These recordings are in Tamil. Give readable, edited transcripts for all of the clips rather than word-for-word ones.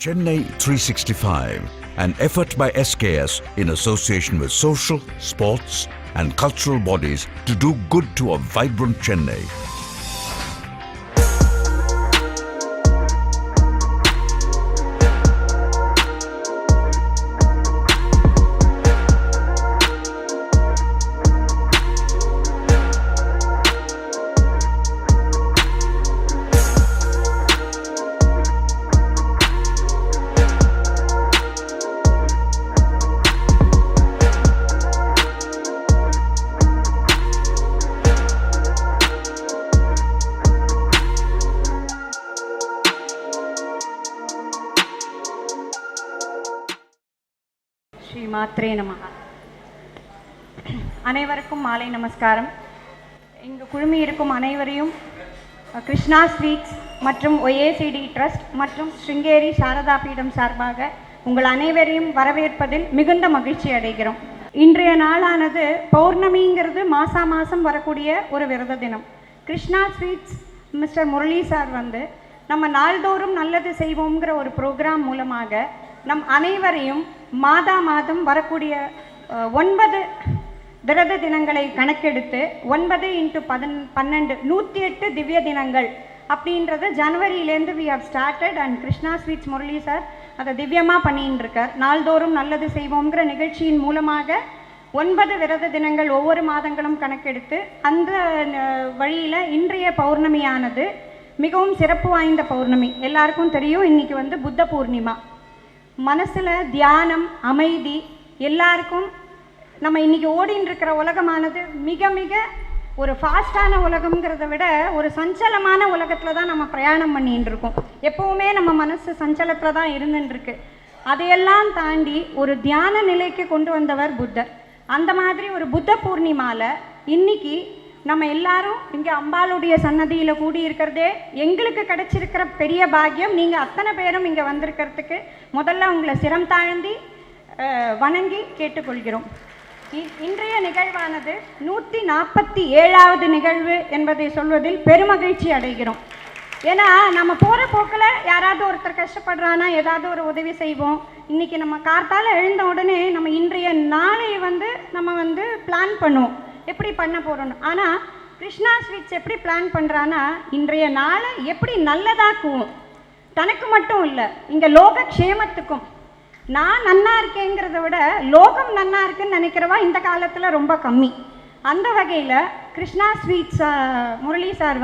Chennai 365, an effort by SKS in association with social, sports and cultural bodies to do good to a vibrant Chennai. Sri Mhatre நமஹ. அனைவருக்கும் மாலை நமஸ்காரம். இங்கு குழுமி இருக்கும் அனைவரையும் கிருஷ்ணா ஸ்வீட்ஸ் மற்றும் ஒஏசிடி ட்ரஸ்ட் மற்றும் ஸ்ருங்கேரி சாரதா பீடம் சார்பாக உங்கள் அனைவரையும் வரவேற்பதில் மிகுந்த மகிழ்ச்சி அடைகிறோம். இன்றைய நாளானது பௌர்ணமிங்கிறது மாதம் வரக்கூடிய ஒரு விரத தினம். Krishna sweets mister Murali sir நம்ம நாள்தோறும் நல்லது செய்வோங்கிற ஒரு ப்ரோக்ராம் மூலமாக நம் அனைவரையும் மாதம் வரக்கூடிய 9 விரத தினங்களை கணக்கெடுத்து 9 × 12 108 திவ்ய தினங்கள் அப்படின்றது ஜனவரியிலேருந்து we have started. And Krishna sweets Murali sir அதை திவ்யமாக பண்ணின்னு இருக்கார். நாள்தோறும் நல்லது செய்வோங்கிற நிகழ்ச்சியின் மூலமாக 9 விரத தினங்கள் ஒவ்வொரு மாதங்களும் கணக்கெடுத்து அந்த வழியில் இன்றைய பௌர்ணமியானது மிகவும் சிறப்பு வாய்ந்த பௌர்ணமி. எல்லாருக்கும் தெரியும், இன்றைக்கி புத்த பூர்ணிமா. மனசில் தியானம், அமைதி எல்லாருக்கும் நம்ம இன்றைக்கி ஓடின்னு இருக்கிற உலகமானது மிக மிக ஒரு ஃபாஸ்டான உலகங்கிறத விட ஒரு சஞ்சலமான உலகத்தில் தான் நம்ம பிரயாணம் பண்ணின்னு இருக்கோம். எப்போவுமே நம்ம மனசு சஞ்சலத்தில் தான் இருந்துட்டுருக்கு. அதையெல்லாம் தாண்டி ஒரு தியான நிலைக்கு கொண்டு வந்தவர் புத்தர். அந்த மாதிரி ஒரு புத்த பூர்ணிமாவில் இன்றைக்கி நம்ம எல்லாரும் இங்கே அம்பாளுடைய சன்னதியில் கூடி இருக்கிறதே எங்களுக்கு கிடைச்சிருக்கிற பெரிய பாக்கியம். நீங்கள் அத்தனை பேரும் இங்கே வந்திருக்கிறதுக்கு முதல்ல உங்களை சிரம் தாழ்ந்தி வணங்கி கேட்டுக்கொள்கிறோம். இன்றைய நிகழ்வானது 147வது நிகழ்வு என்பதை சொல்வதில் பெருமகிழ்ச்சி அடைகிறோம். ஏன்னா நம்ம போகிற போக்கில் யாராவது ஒருத்தர் கஷ்டப்படுறானா ஏதாவது ஒரு உதவி செய்வோம். இன்றைக்கி நம்ம கார்த்தால எழுந்த உடனே நம்ம இன்றைய நாளை நம்ம பிளான் பண்ணுவோம் எப்படி பண்ண போகிறோன்னு. ஆனால் கிருஷ்ணா ஸ்வீட்ஸ் எப்படி பிளான் பண்ணுறான்னா இன்றைய நாளை எப்படி நல்லதாக்குவோம். தனக்கு மட்டும் இல்லை, இங்கே லோகக்ஷேமத்துக்கும். நான் நன்னா இருக்கேங்கிறத விட லோகம் நன்னா இருக்குன்னு நினைக்கிறவா இந்த காலத்தில் ரொம்ப கம்மி. அந்த வகையில் கிருஷ்ணா ஸ்வீட்ஸ் முரளி சார்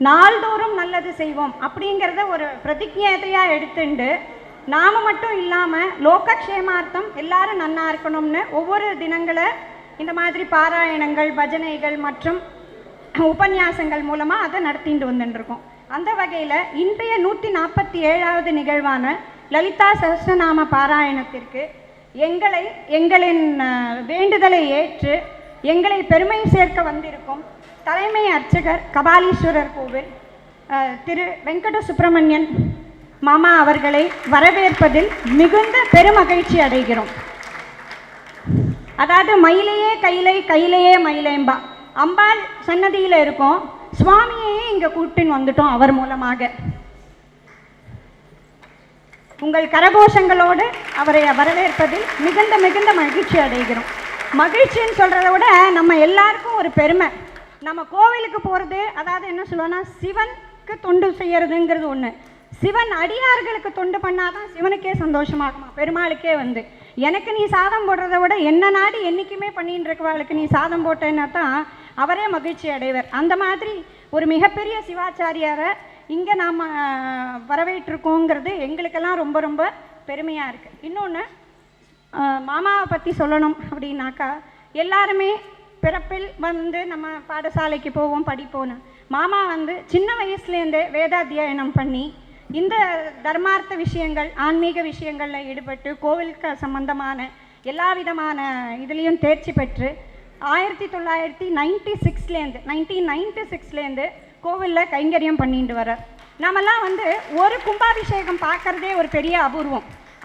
நாள்தோறும் நல்லது செய்வோம் அப்படிங்கிறத ஒரு பிரதிஜையாக எடுத்துண்டு நாம் மட்டும் இல்லாமல் லோகக்ஷேமார்த்தம் எல்லாரும் நன்னா இருக்கணும்னு ஒவ்வொரு தினங்களை இந்த மாதிரி பாராயணங்கள், பஜனைகள் மற்றும் உபன்யாசங்கள் மூலமாக அதை நடத்திட்டு வந்துட்டுருக்கோம். அந்த வகையில் இன்றைய 147வது நிகழ்வான லலிதா சஹஸ்ரநாம பாராயணத்திற்கு எங்களின் வேண்டுதலை ஏற்று எங்களை பெருமை சேர்க்க வந்திருக்கும் தலைமை அர்ச்சகர் கபாலீஸ்வரர் கோவில் திரு வெங்கட சுப்பிரமணியன் மாமா அவர்களை வரவேற்பதில் மிகுந்த பெருமகிழ்ச்சி அடைகிறோம். அதாவது மயிலையே கையிலை, கையிலையே மயிலேம்பா. அம்பாள் சன்னதியில் இருக்கோம், சுவாமியையே இங்கே கூட்டின்னு வந்துட்டோம். அவர் மூலமாக உங்கள் கரகோஷங்களோடு அவரை வரவேற்பதில் மிகுந்த மிகுந்த மகிழ்ச்சி அடைகிறோம். மகிழ்ச்சின்னு சொல்கிறத விட நம்ம எல்லாருக்கும் ஒரு பெருமை. நம்ம கோவிலுக்கு போகிறது, அதாவது என்ன சொல்லுவோன்னா சிவனுக்கு தொண்டு செய்யறதுங்கிறது ஒன்று. சிவன் அடியார்களுக்கு தொண்டு பண்ணாதான் சிவனுக்கே சந்தோஷமாகுமா, பெருமாளுக்கே எனக்கு நீ சாதம் போடுறத விட என்ன நாடி என்றைக்குமே பண்ணின்னு இருக்கவாளுக்கு நீ சாதம் போட்டேன்னா தான் அவரே மகிழ்ச்சி அடைவர். அந்த மாதிரி ஒரு மிகப்பெரிய சிவாச்சாரியாரை இங்கே நாம் வரவேற்றிருக்கோங்கிறது எங்களுக்கெல்லாம் ரொம்ப ரொம்ப பெருமையாக இருக்குது. இன்னொன்று, மாமாவை பற்றி சொல்லணும் அப்படின்னாக்கா, எல்லாருமே பிறப்பில் நம்ம பாடசாலைக்கு போவோம், படிப்போன்னு. மாமா சின்ன வயசுலேருந்தே வேதாத்தியனம் பண்ணி இந்த தர்மார்த்த விஷயங்கள், ஆன்மீக விஷயங்களில் ஈடுபட்டு கோவிலுக்கு சம்பந்தமான எல்லா விதமான இதுலேயும் தேர்ச்சி பெற்று 1996லேருந்து கோவிலில் கைங்கரியம் பண்ணிட்டு வர்றார். நாமெல்லாம் ஒரு கும்பாபிஷேகம் பார்க்குறதே ஒரு பெரிய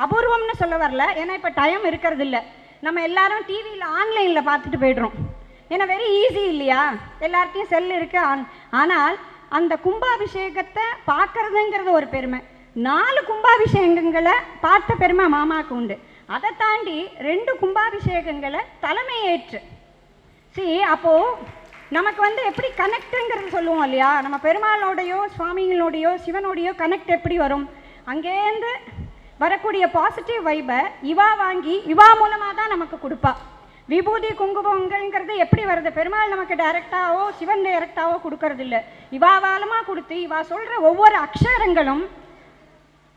அபூர்வம்னு சொல்ல வரல. ஏன்னா இப்போ டைம் இருக்கிறது இல்லை. நம்ம எல்லாரும் டிவியில் ஆன்லைனில் பார்த்துட்டு போய்ட்றோம். ஏன்னா வெரி ஈஸி இல்லையா, எல்லார்ட்டையும் செல் இருக்குது. ஆனால் அந்த கும்பாபிஷேகத்தை பார்க்குறதுங்கிறது ஒரு பெருமை. 4 கும்பாபிஷேகங்களை பார்த்த பெருமை மாமாவுக்கு உண்டு. அதை தாண்டி 2 கும்பாபிஷேகங்களை தலைமையேற்று அப்போது நமக்கு எப்படி கனெக்டுங்கிறது சொல்லுவோம் இல்லையா, நம்ம பெருமாளோடையோ சுவாமிகளோடையோ சிவனோடையோ கனெக்ட் எப்படி வரும், அங்கேருந்து வரக்கூடிய பாசிட்டிவ் வைப்பை இவா வாங்கி இவா மூலமாக தான் நமக்கு கொடுப்பா. விபூதி குங்குமங்கள்ங்கிறது எப்படி வருது, பெருமாள் நமக்கு டைரெக்டாவோ சிவன் டைரெக்டாவோ கொடுக்கறது இல்லை, இவா வாலமாக கொடுத்து இவா சொல்கிற ஒவ்வொரு அக்ஷரங்களும்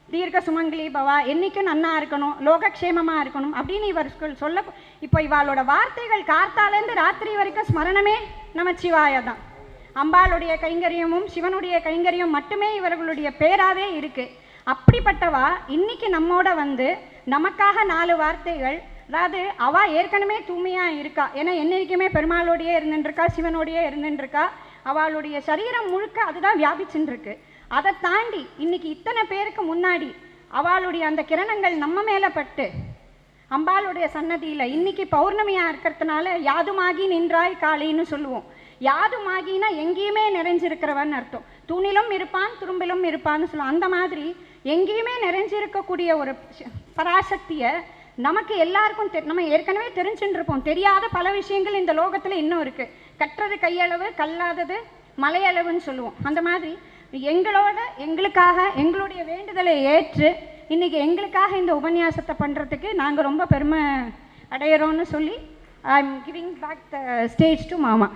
தீர்க்க சுமங்கலி பவா, என்றைக்கும் நன்னா இருக்கணும், லோகக்ஷேமமாக இருக்கணும் அப்படின்னு இவர்கள் சொல்ல. இப்போ இவாளோட வார்த்தைகள் கார்த்தாலேருந்து ராத்திரி வரைக்கும் ஸ்மரணமே நமச்சிவாய தான். அம்பாளுடைய கைங்கரியமும் சிவனுடைய கைங்கரியம் மட்டுமே இவர்களுடைய பேராகவே இருக்குது. அப்படிப்பட்டவா இன்னைக்கு நம்மோட நமக்காக 4 வார்த்தைகள், அதாவது அவள் ஏற்கனவே தூய்மையாக இருக்கா, ஏன்னா என்னைக்குமே பெருமாளோடையே இருந்துட்டுருக்கா, சிவனோடையே இருந்துட்டுருக்கா, அவளுடைய சரீரம் முழுக்க அதுதான் வியாபிச்சுன்னு இருக்கு. அதை தாண்டி இன்னைக்கு இத்தனை பேருக்கு முன்னாடி அவளுடைய அந்த கிரணங்கள் நம்ம மேலே பட்டு அம்பாளுடைய சன்னதியில் இன்னைக்கு பௌர்ணமியாக இருக்கிறதுனால யாதுமாகி நின்றாய் காளின்னு சொல்லுவோம். யாதுமாகினா எங்கேயுமே நிறைஞ்சிருக்கிறவன் அர்த்தம். தூணிலும் இருப்பான் துரும்பிலும் இருப்பான்னு சொல்லுவோம். அந்த மாதிரி எங்கேயுமே நிறைஞ்சிருக்கக்கூடிய ஒரு பராசக்தியை நமக்கு எல்லாருக்கும் நம்ம ஏற்கனவே தெரிஞ்சுட்டு இருப்போம். தெரியாத பல விஷயங்கள் இந்த லோகத்தில் இன்னும் இருக்குது. கற்றது கையளவு கல்லாதது மலையளவுன்னு சொல்லுவோம். அந்த மாதிரி எங்களுக்காக எங்களுடைய வேண்டுதலை ஏற்று இன்றைக்கி எங்களுக்காக இந்த உபன்யாசத்தை பண்ணுறதுக்கு நாங்கள் ரொம்ப பெருமை அடையிறோன்னு சொல்லி I am giving back the stage to மாமா.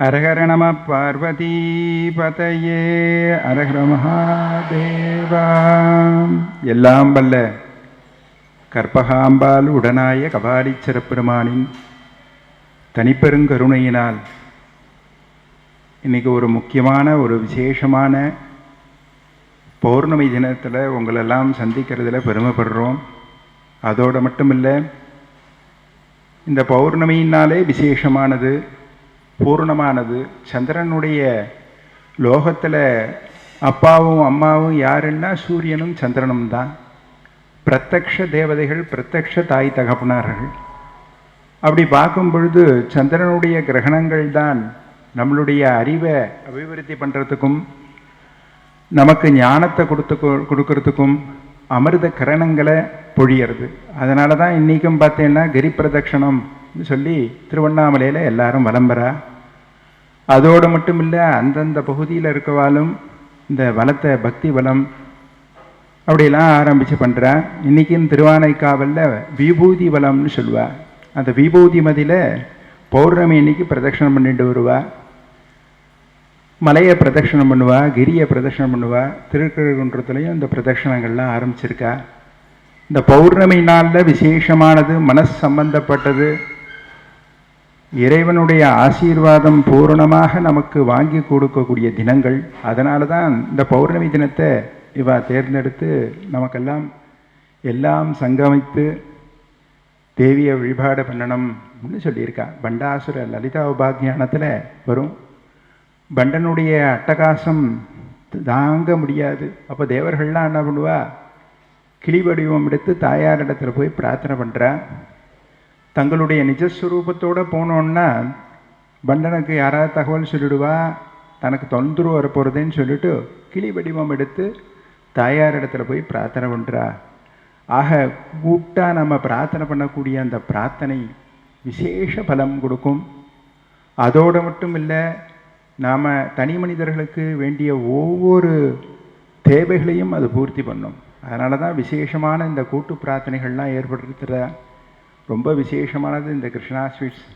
அரஹர நம பார்வதி பதையே அரஹர மகாதேவா. எல்லாம் வல்ல கற்பகாம்பால் உடனாய கபாலீச்சர பெருமானின் தனிப்பெருங்கருணையினால் இன்றைக்கி ஒரு முக்கியமான ஒரு விசேஷமான பௌர்ணமி தினத்தில் உங்களெல்லாம் சந்திக்கிறதுல பெருமைப்படுறோம். அதோடு மட்டும் இல்லை, இந்த பௌர்ணமியினாலே விசேஷமானது, பூர்ணமானது. சந்திரனுடைய லோகத்தில் அப்பாவும் அம்மாவும் யாருன்னா சூரியனும் சந்திரனும் தான். பிரத்யக்ஷ தேவதைகள், பிரத்யக்ஷ தாய் தகப்பனார்கள். அப்படி பார்க்கும் பொழுது சந்திரனுடைய கிரகணங்கள் தான் நம்மளுடைய அறிவை அபிவிருத்தி பண்ணுறதுக்கும் நமக்கு ஞானத்தை கொடுக்கறதுக்கும் அமிர்த கிரணங்களை பொழியறது. அதனால தான் இன்றைக்கும் பார்த்தீங்கன்னா கிரி பிரதட்சணம் சொல்லி திருவண்ணாமலையில் எல்லாரும் வலம்புறா. அதோடு மட்டும் இல்லை, அந்தந்த பகுதியில் இருக்கவாலும் இந்த வளத்தை பக்தி வளம் அப்படிலாம் ஆரம்பித்து பண்ணுறா. இன்றைக்கும் திருவானைக்காவலில் விபூதி வளம்னு சொல்லுவாள். அந்த விபூதி மதியில் பௌர்ணமி இன்னைக்கு பிரதட்சணம் பண்ணிட்டு வருவா. மலையை பிரதட்சணம் பண்ணுவா, கிரியை பிரதட்சணம் பண்ணுவா. திருக்கழுகுன்றத்துலேயும் இந்த பிரதட்சணங்கள்லாம் ஆரம்பிச்சிருக்கா. இந்த பௌர்ணமி நாளில் விசேஷமானது, மனசு சம்பந்தப்பட்டது, இறைவனுடைய ஆசீர்வாதம் பூரணமாக நமக்கு வாங்கி கொடுக்கக்கூடிய தினங்கள். அதனால தான் இந்த பௌர்ணமி தினத்தை இவா தேர்ந்தெடுத்து நமக்கெல்லாம் எல்லாம் சங்கமித்து தேவியை வழிபாடு பண்ணணும்னு சொல்லியிருக்கா. பண்டாசுர லலிதா உபாக்கியானத்தில் வரும். பண்டனுடைய அட்டகாசம் தாங்க முடியாது. அப்போ தேவர்கள்லாம் என்ன பண்ணுவா, கிளி வடிவம் எடுத்து தாயாரிடத்தில் போய் பிரார்த்தனை பண்ணுறா. தங்களுடைய நிஜஸ்வரூபத்தோடு போனோன்னா பண்டனுக்கு யாராவது தகவல் சொல்லிடுவா, தனக்கு தொந்தரவு வரப்போகிறதுன்னு சொல்லிட்டு கிளி வடிவம் எடுத்து தாயாரிடத்தில் போய் பிரார்த்தனை பண்ணுறா. ஆக கூட்டா நம்ம பிரார்த்தனை பண்ணக்கூடிய அந்த பிரார்த்தனை விசேஷ பலம் கொடுக்கும். அதோடு மட்டும் இல்லை, நாம் தனி மனிதர்களுக்கு வேண்டிய ஒவ்வொரு தேவைகளையும் அது பூர்த்தி பண்ணும். அதனால தான் விசேஷமான இந்த கூட்டு பிரார்த்தனைகள்லாம் ஏற்படுத்துகிற ரொம்ப விசேஷமானது இந்த கிருஷ்ணா ஸ்வீட்ஸ்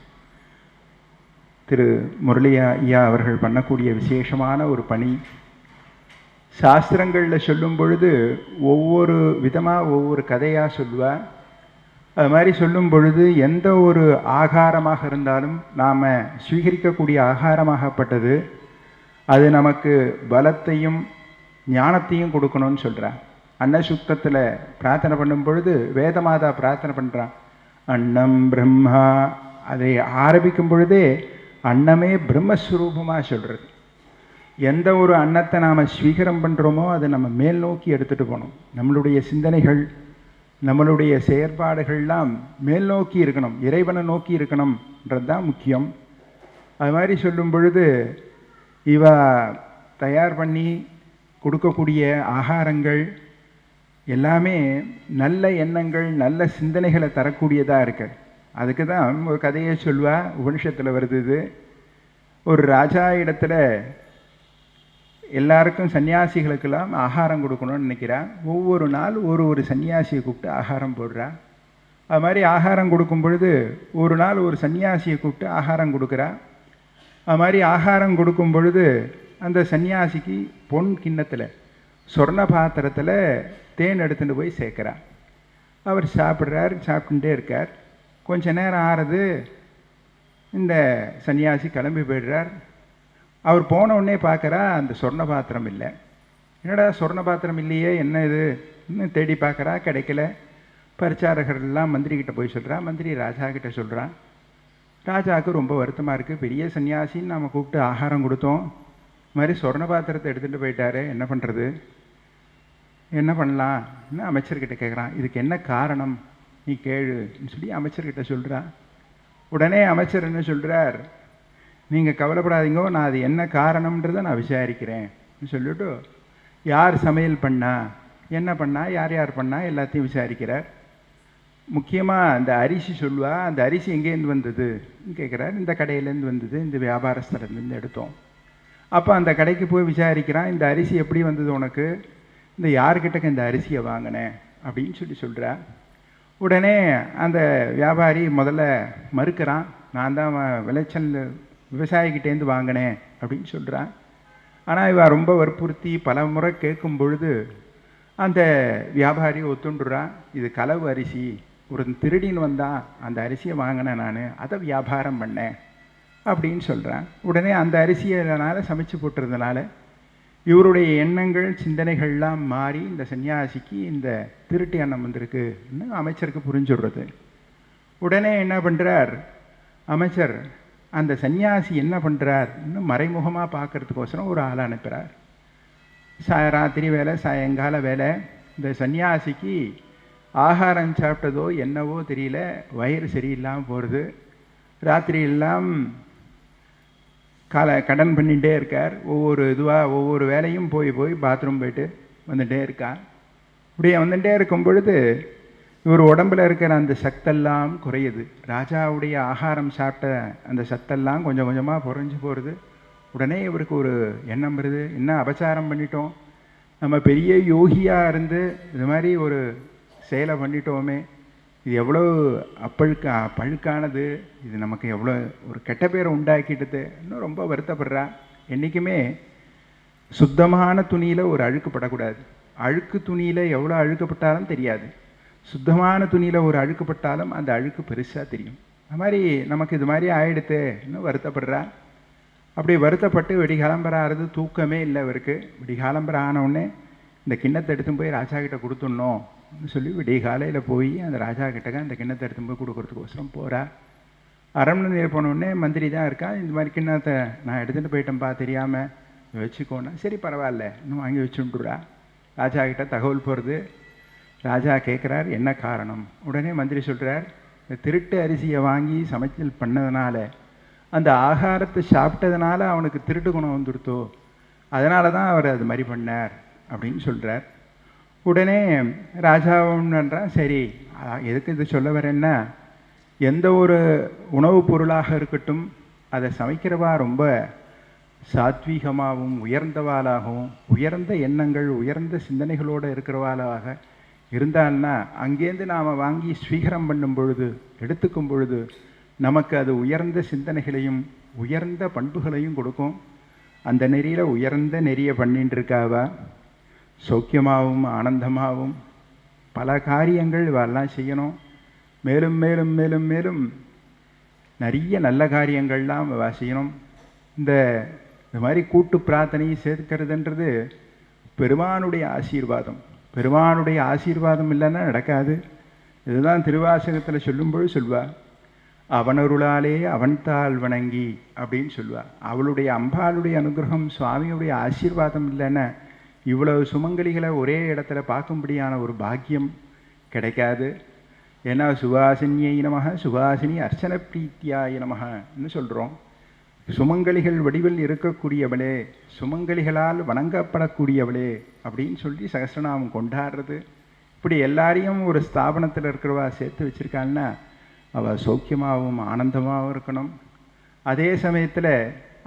திரு முரளி ஐயா அவர்கள் பண்ணக்கூடிய விசேஷமான ஒரு பணி. சாஸ்திரங்களில் சொல்லும் பொழுது ஒவ்வொரு விதமாக ஒவ்வொரு கதையாக சொல்லுவாள். அது மாதிரி சொல்லும் பொழுது எந்த ஒரு ஆகாரமாக இருந்தாலும் நாம் ஸ்வீகரிக்கக்கூடிய ஆகாரமாகப்பட்டது அது நமக்கு பலத்தையும் ஞானத்தையும் கொடுக்கணும்னு சொல்கிறான். அன்னசுக்தத்தில் பிரார்த்தனை பண்ணும் பொழுது வேதமாதா பிரார்த்தனை பண்ணுறான், அன்னம் பிரம்மா. அதை ஆரம்பிக்கும் பொழுதே அன்னமே பிரம்மஸ்வரூபமாக சொல்கிறது. எந்த ஒரு அன்னத்தை நாம் ஸ்வீகரம் பண்ணுறோமோ அதை நம்ம மேல் நோக்கி எடுத்துகிட்டு போகணும். நம்மளுடைய சிந்தனைகள், நம்மளுடைய செயற்பாடுகள்லாம் மேல் நோக்கி இருக்கணும், இறைவனை நோக்கி இருக்கணும்ன்றது தான் முக்கியம். அது மாதிரி சொல்லும் பொழுது இவ தயார் பண்ணி கொடுக்கக்கூடிய ஆகாரங்கள் எல்லாமே நல்ல எண்ணங்கள், நல்ல சிந்தனைகளை தரக்கூடியதாக இருக்கு. அதுக்கு தான் ஒரு கதையை சொல்வா, உபனிஷத்தில் வருது இது. ஒரு ராஜா இடத்துல எல்லாருக்கும் சன்னியாசிகளுக்கெல்லாம் ஆகாரம் கொடுக்கணும்னு நினைக்கிறான். ஒவ்வொரு நாள் ஒரு சன்னியாசியை கூப்பிட்டு ஆகாரம் போடுறா. அது மாதிரி ஆகாரம் கொடுக்கும் பொழுது ஒரு நாள் ஒரு சன்னியாசியை கூப்பிட்டு ஆகாரம் கொடுக்குறா. அது மாதிரி ஆகாரம் கொடுக்கும் பொழுது அந்த சன்னியாசிக்கு பொன் கிண்ணத்தில், சொர்ண பாத்திரத்தில் தேன் எடுத்துகிட்டு போய் சேர்க்குறா. அவர் சாப்பிட்றார், சாப்பிட்டுட்டே இருக்கார். கொஞ்ச நேரம் ஆறுது, இந்த சன்னியாசி கிளம்பி போய்டுறார். அவர் போன உடனே பார்க்குறா, அந்த சொர்ண பாத்திரம் இல்லை. என்னடா சொர்ண பாத்திரம் இல்லையே, என்ன இது இன்னும் தேடி பார்க்குறா, கிடைக்கல. பரிச்சாரகர்கள்லாம் மந்திரிக்கிட்ட போய் சொல்கிறா. மந்திரி ராஜா கிட்ட சொல்கிறான். ராஜாவுக்கு ரொம்ப வருத்தமாக இருக்குது. பெரிய சன்னியாசின்னு நாம் கூப்பிட்டு ஆகாரம் கொடுத்தோம், இது மாதிரி சொர்ண பாத்திரத்தை எடுத்துகிட்டு போயிட்டாரு, என்ன பண்ணுறது, என்ன பண்ணலாம்னு அமைச்சர்கிட்ட கேட்குறான். இதுக்கு என்ன காரணம் நீ கேளுன்னு சொல்லி அமைச்சர்கிட்ட சொல்கிறான். உடனே அமைச்சர் என்ன சொல்கிறார், நீங்கள் கவலைப்படாதீங்கோ, நான் அது என்ன காரணம்ன்றதை நான் விசாரிக்கிறேன் சொல்லிவிட்டு யார் சமையல் பண்ணா, என்ன பண்ணா, யார் யார் பண்ணா எல்லாத்தையும் விசாரிக்கிறார். முக்கியமாக அந்த அரிசி சொல்லுவா, அந்த அரிசி எங்கேருந்து வந்ததுன்னு கேட்குறார். இந்த கடையிலேருந்து வந்தது, இந்த வியாபாரஸ்தலேருந்து எடுத்தோம். அப்போ அந்த கடைக்கு போய் விசாரிக்கிறான், இந்த அரிசி எப்படி வந்தது உனக்கு, இந்த யார்கிட்டக்கு இந்த அரிசியை வாங்கினேன் அப்படின்னு சொல்கிறா. உடனே அந்த வியாபாரி முதல்ல மறுக்கிறான், நான் தான் விளைச்சல் விவசாயிக்கிட்டேருந்து வாங்கினேன் அப்படின்னு சொல்கிறான். ஆனால் இவ ரொம்ப வற்புறுத்தி பல முறை கேட்கும் பொழுது அந்த வியாபாரி ஒத்துண்டுறான், இது களவு அரிசி, ஒரு திருடின்னு வந்தான், அந்த அரிசியை வாங்கினேன் நான், அதை வியாபாரம் பண்ணேன் அப்படின்னு சொல்கிறான். உடனே அந்த அரிசியனால சமைச்சு போட்டுறதுனால இவருடைய எண்ணங்கள், சிந்தனைகள்லாம் மாறி இந்த சன்னியாசிக்கு இந்த திருட்டு எண்ணம் வந்திருக்குன்னு அமைச்சருக்கு புரிஞ்சுடுறது. உடனே என்ன பண்ணுறார் அமைச்சர், அந்த சன்னியாசி என்ன பண்ணுறார் இன்னும் மறைமுகமாக பார்க்கறதுக்கோசரம் ஒரு ஆளை அனுப்புகிறார். ராத்திரி வேலை, சாயங்கால வேலை. இந்த சன்னியாசிக்கு ஆகாரம் சாப்பிட்டதோ என்னவோ தெரியல, வயிறு சரியில்லாமல் போகிறது. ராத்திரி எல்லாம் கடன் பண்ணிகிட்டே இருக்கார். ஒவ்வொரு வேலையும் போய் பாத்ரூம் போயிட்டு வந்துகிட்டே இருக்கார். இப்படியே வந்துகிட்டே இருக்கும் பொழுது இவர் உடம்பில் இருக்கிற அந்த சத்தெல்லாம் குறையுது. ராஜாவுடைய ஆகாரம் சாப்பிட்ட அந்த சத்தெல்லாம் கொஞ்சம் கொஞ்சமாக குறைஞ்சி போகிறது. உடனே இவருக்கு ஒரு எண்ணம் வருது, என்ன அபச்சாரம் பண்ணிட்டோம், நம்ம பெரிய யோகியாக இருந்து இது மாதிரி ஒரு செயலை பண்ணிட்டோமே, இது எவ்வளோ பழுக்கானது, இது நமக்கு எவ்வளோ ஒரு கெட்ட பேரை உண்டாக்கிட்டது, இன்னும் ரொம்ப வருத்தப்படுறா. என்றைக்குமே சுத்தமான துணியில் ஒரு அழுக்கு படக்கூடாது. அழுக்கு துணியில் எவ்வளோ அழுக்கப்பட்டாலும் தெரியாது, சுத்தமான துணியில் ஒரு அழுக்கப்பட்டாலும் அந்த அழுக்கு பெருசாக தெரியும். அது மாதிரி நமக்கு இது மாதிரி ஆகிடுத்து இன்னும் வருத்தப்படுறா. அப்படி வருத்தப்பட்டு வெடிகாலம்பராகிறது, தூக்கமே இல்லை இவருக்கு. வெடிகாலம்பரம் ஆனவுடனே இந்த கிண்ணத்தை எடுத்து போய் ராஜா கிட்ட கொடுத்துடணும் சொல்லி விடிய காலையில் போய் அந்த ராஜா கிட்டக்க அந்த கிண்ணத்தை எடுத்து போய் கொடுக்கறதுக்கோசரம் போகிறா. அரண்மனையில் போனோடனே மந்திரி தான் இருக்கா, இந்த மாதிரி கிண்ணத்தை நான் எடுத்துகிட்டு போயிட்டேன்ப்பா தெரியாமல், வச்சுக்கோன்னா சரி பரவாயில்ல இன்னும் வாங்கி வச்சுட்டுறா. ராஜா கிட்ட தகவல் போகிறது. ராஜா கேட்குறார் என்ன காரணம். உடனே மந்திரி சொல்கிறார், இந்த திருட்டு அரிசியை வாங்கி சமைச்சல் பண்ணதுனால, அந்த ஆகாரத்தை சாப்பிட்டதுனால அவனுக்கு திருட்டு குணம் வந்துடுத்தோ, அதனால தான் அவர் அது மாதிரி பண்ணார் அப்படின்னு சொல்கிறார். உடனே ராஜாவுன்றான், சரி எதுக்கு இது சொல்ல வரேன்னா, எந்த ஒரு உணவுப் பொருளாக இருக்கட்டும் அதை சமைக்கிறவா ரொம்ப சாத்வீகமாகவும் உயர்ந்தவாளாகவும் உயர்ந்த எண்ணங்கள் உயர்ந்த சிந்தனைகளோடு இருக்கிறவாளாக இருந்தால்னா அங்கேருந்து நாம் வாங்கி ஸ்வீகரம் பண்ணும் பொழுது, எடுத்துக்கும் பொழுது நமக்கு அது உயர்ந்த சிந்தனைகளையும் உயர்ந்த பண்புகளையும் கொடுக்கும். அந்த நெறியில் உயர்ந்த நெறியை பண்ணிட்டு இருக்காவா, சௌக்கியமாகவும் ஆனந்தமாகவும் பல காரியங்கள் இவெல்லாம் செய்யணும். மேலும் மேலும் மேலும் மேலும் நிறைய நல்ல காரியங்கள்லாம் இவ செய்யணும். இந்த மாதிரி கூட்டு பிரார்த்தனையை சேர்க்கிறதுன்றது பெருமானுடைய ஆசீர்வாதம். பெருமானுடைய ஆசீர்வாதம் இல்லைன்னா நடக்காது. இதுதான் திருவாசகத்தில் சொல்லும்போது சொல்வார், அவனருளாலே அவன்தாள் வணங்கி அப்படின்னு சொல்லுவாள். அவளுடைய அம்பாளுடைய அனுகிரகம், சுவாமியுடைய ஆசீர்வாதம் இல்லைன்னா இவ்வளவு சுமங்கலிகளை ஒரே இடத்துல பார்க்கும்படியான ஒரு பாக்கியம் கிடைக்காது. ஏன்னா சுவாசினியை நமக, சுவாசினி அர்ச்சன பிரீத்தியாய நமகன்னு சொல்கிறோம். சுமங்கலிகள் வடிவில் இருக்கக்கூடியவளே, சுமங்கலிகளால் வணங்கப்படக்கூடியவளே அப்படின்னு சொல்லி சகஸ்ரநாமம் கொண்டாடுறது. இப்படி எல்லாரையும் ஒரு ஸ்தாபனத்தில் இருக்கிறவா சேர்த்து வச்சுருக்கான்னா அவள் சௌக்கியமாகவும் ஆனந்தமாகவும் இருக்கணும். அதே சமயத்தில்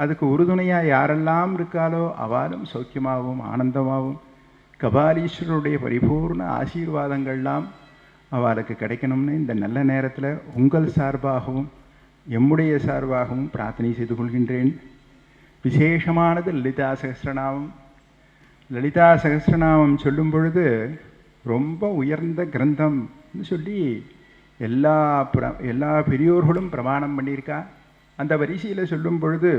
அதுக்கு உறுதுணையாக யாரெல்லாம் இருக்காளோ அவளும் சௌக்கியமாகவும் ஆனந்தமாகவும் கபாலீஸ்வரருடைய பரிபூர்ண ஆசீர்வாதங்கள்லாம் அவளுக்கு கிடைக்கணும்னு இந்த நல்ல நேரத்தில் உங்கள் சார்பாகவும் எம்முடைய சார்பாகவும் பிரார்த்தனை செய்து கொள்கின்றேன். விசேஷமானது லலிதா சகஸ்ரநாமம். லலிதா சகஸ்ரநாமம் சொல்லும் பொழுது ரொம்ப உயர்ந்த கிரந்தம்னு சொல்லி எல்லா பெரியோர்களும் பிரமாணம் பண்ணியிருக்கா. அந்த வரிசையில் சொல்லும் பொழுது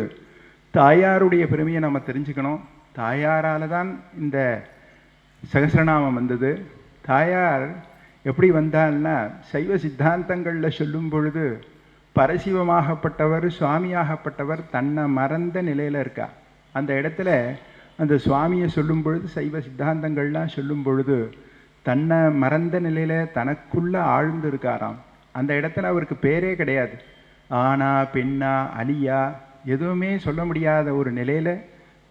தாயாருடைய பெருமையை நம்ம தெரிஞ்சுக்கணும். தாயாரால் தான் இந்த சகஸ்ரநாமம் வந்தது. தாயார் எப்படி வந்தால்னா, சைவ சித்தாந்தங்களில் சொல்லும் பொழுது பரசிவமாகப்பட்டவர், சுவாமியாகப்பட்டவர் தன்னை மறந்த நிலையில் இருக்கா. அந்த இடத்துல அந்த சுவாமியை சொல்லும் பொழுது, சைவ சித்தாந்தங்கள்லாம் சொல்லும் பொழுது தன்னை மறந்த நிலையில் தனக்குள்ளே ஆழ்ந்து இருக்காராம். அந்த இடத்துல அவருக்கு பேரே கிடையாது. ஆனா பெண்ணா அலியா எதுவுமே சொல்ல முடியாத ஒரு நிலையில்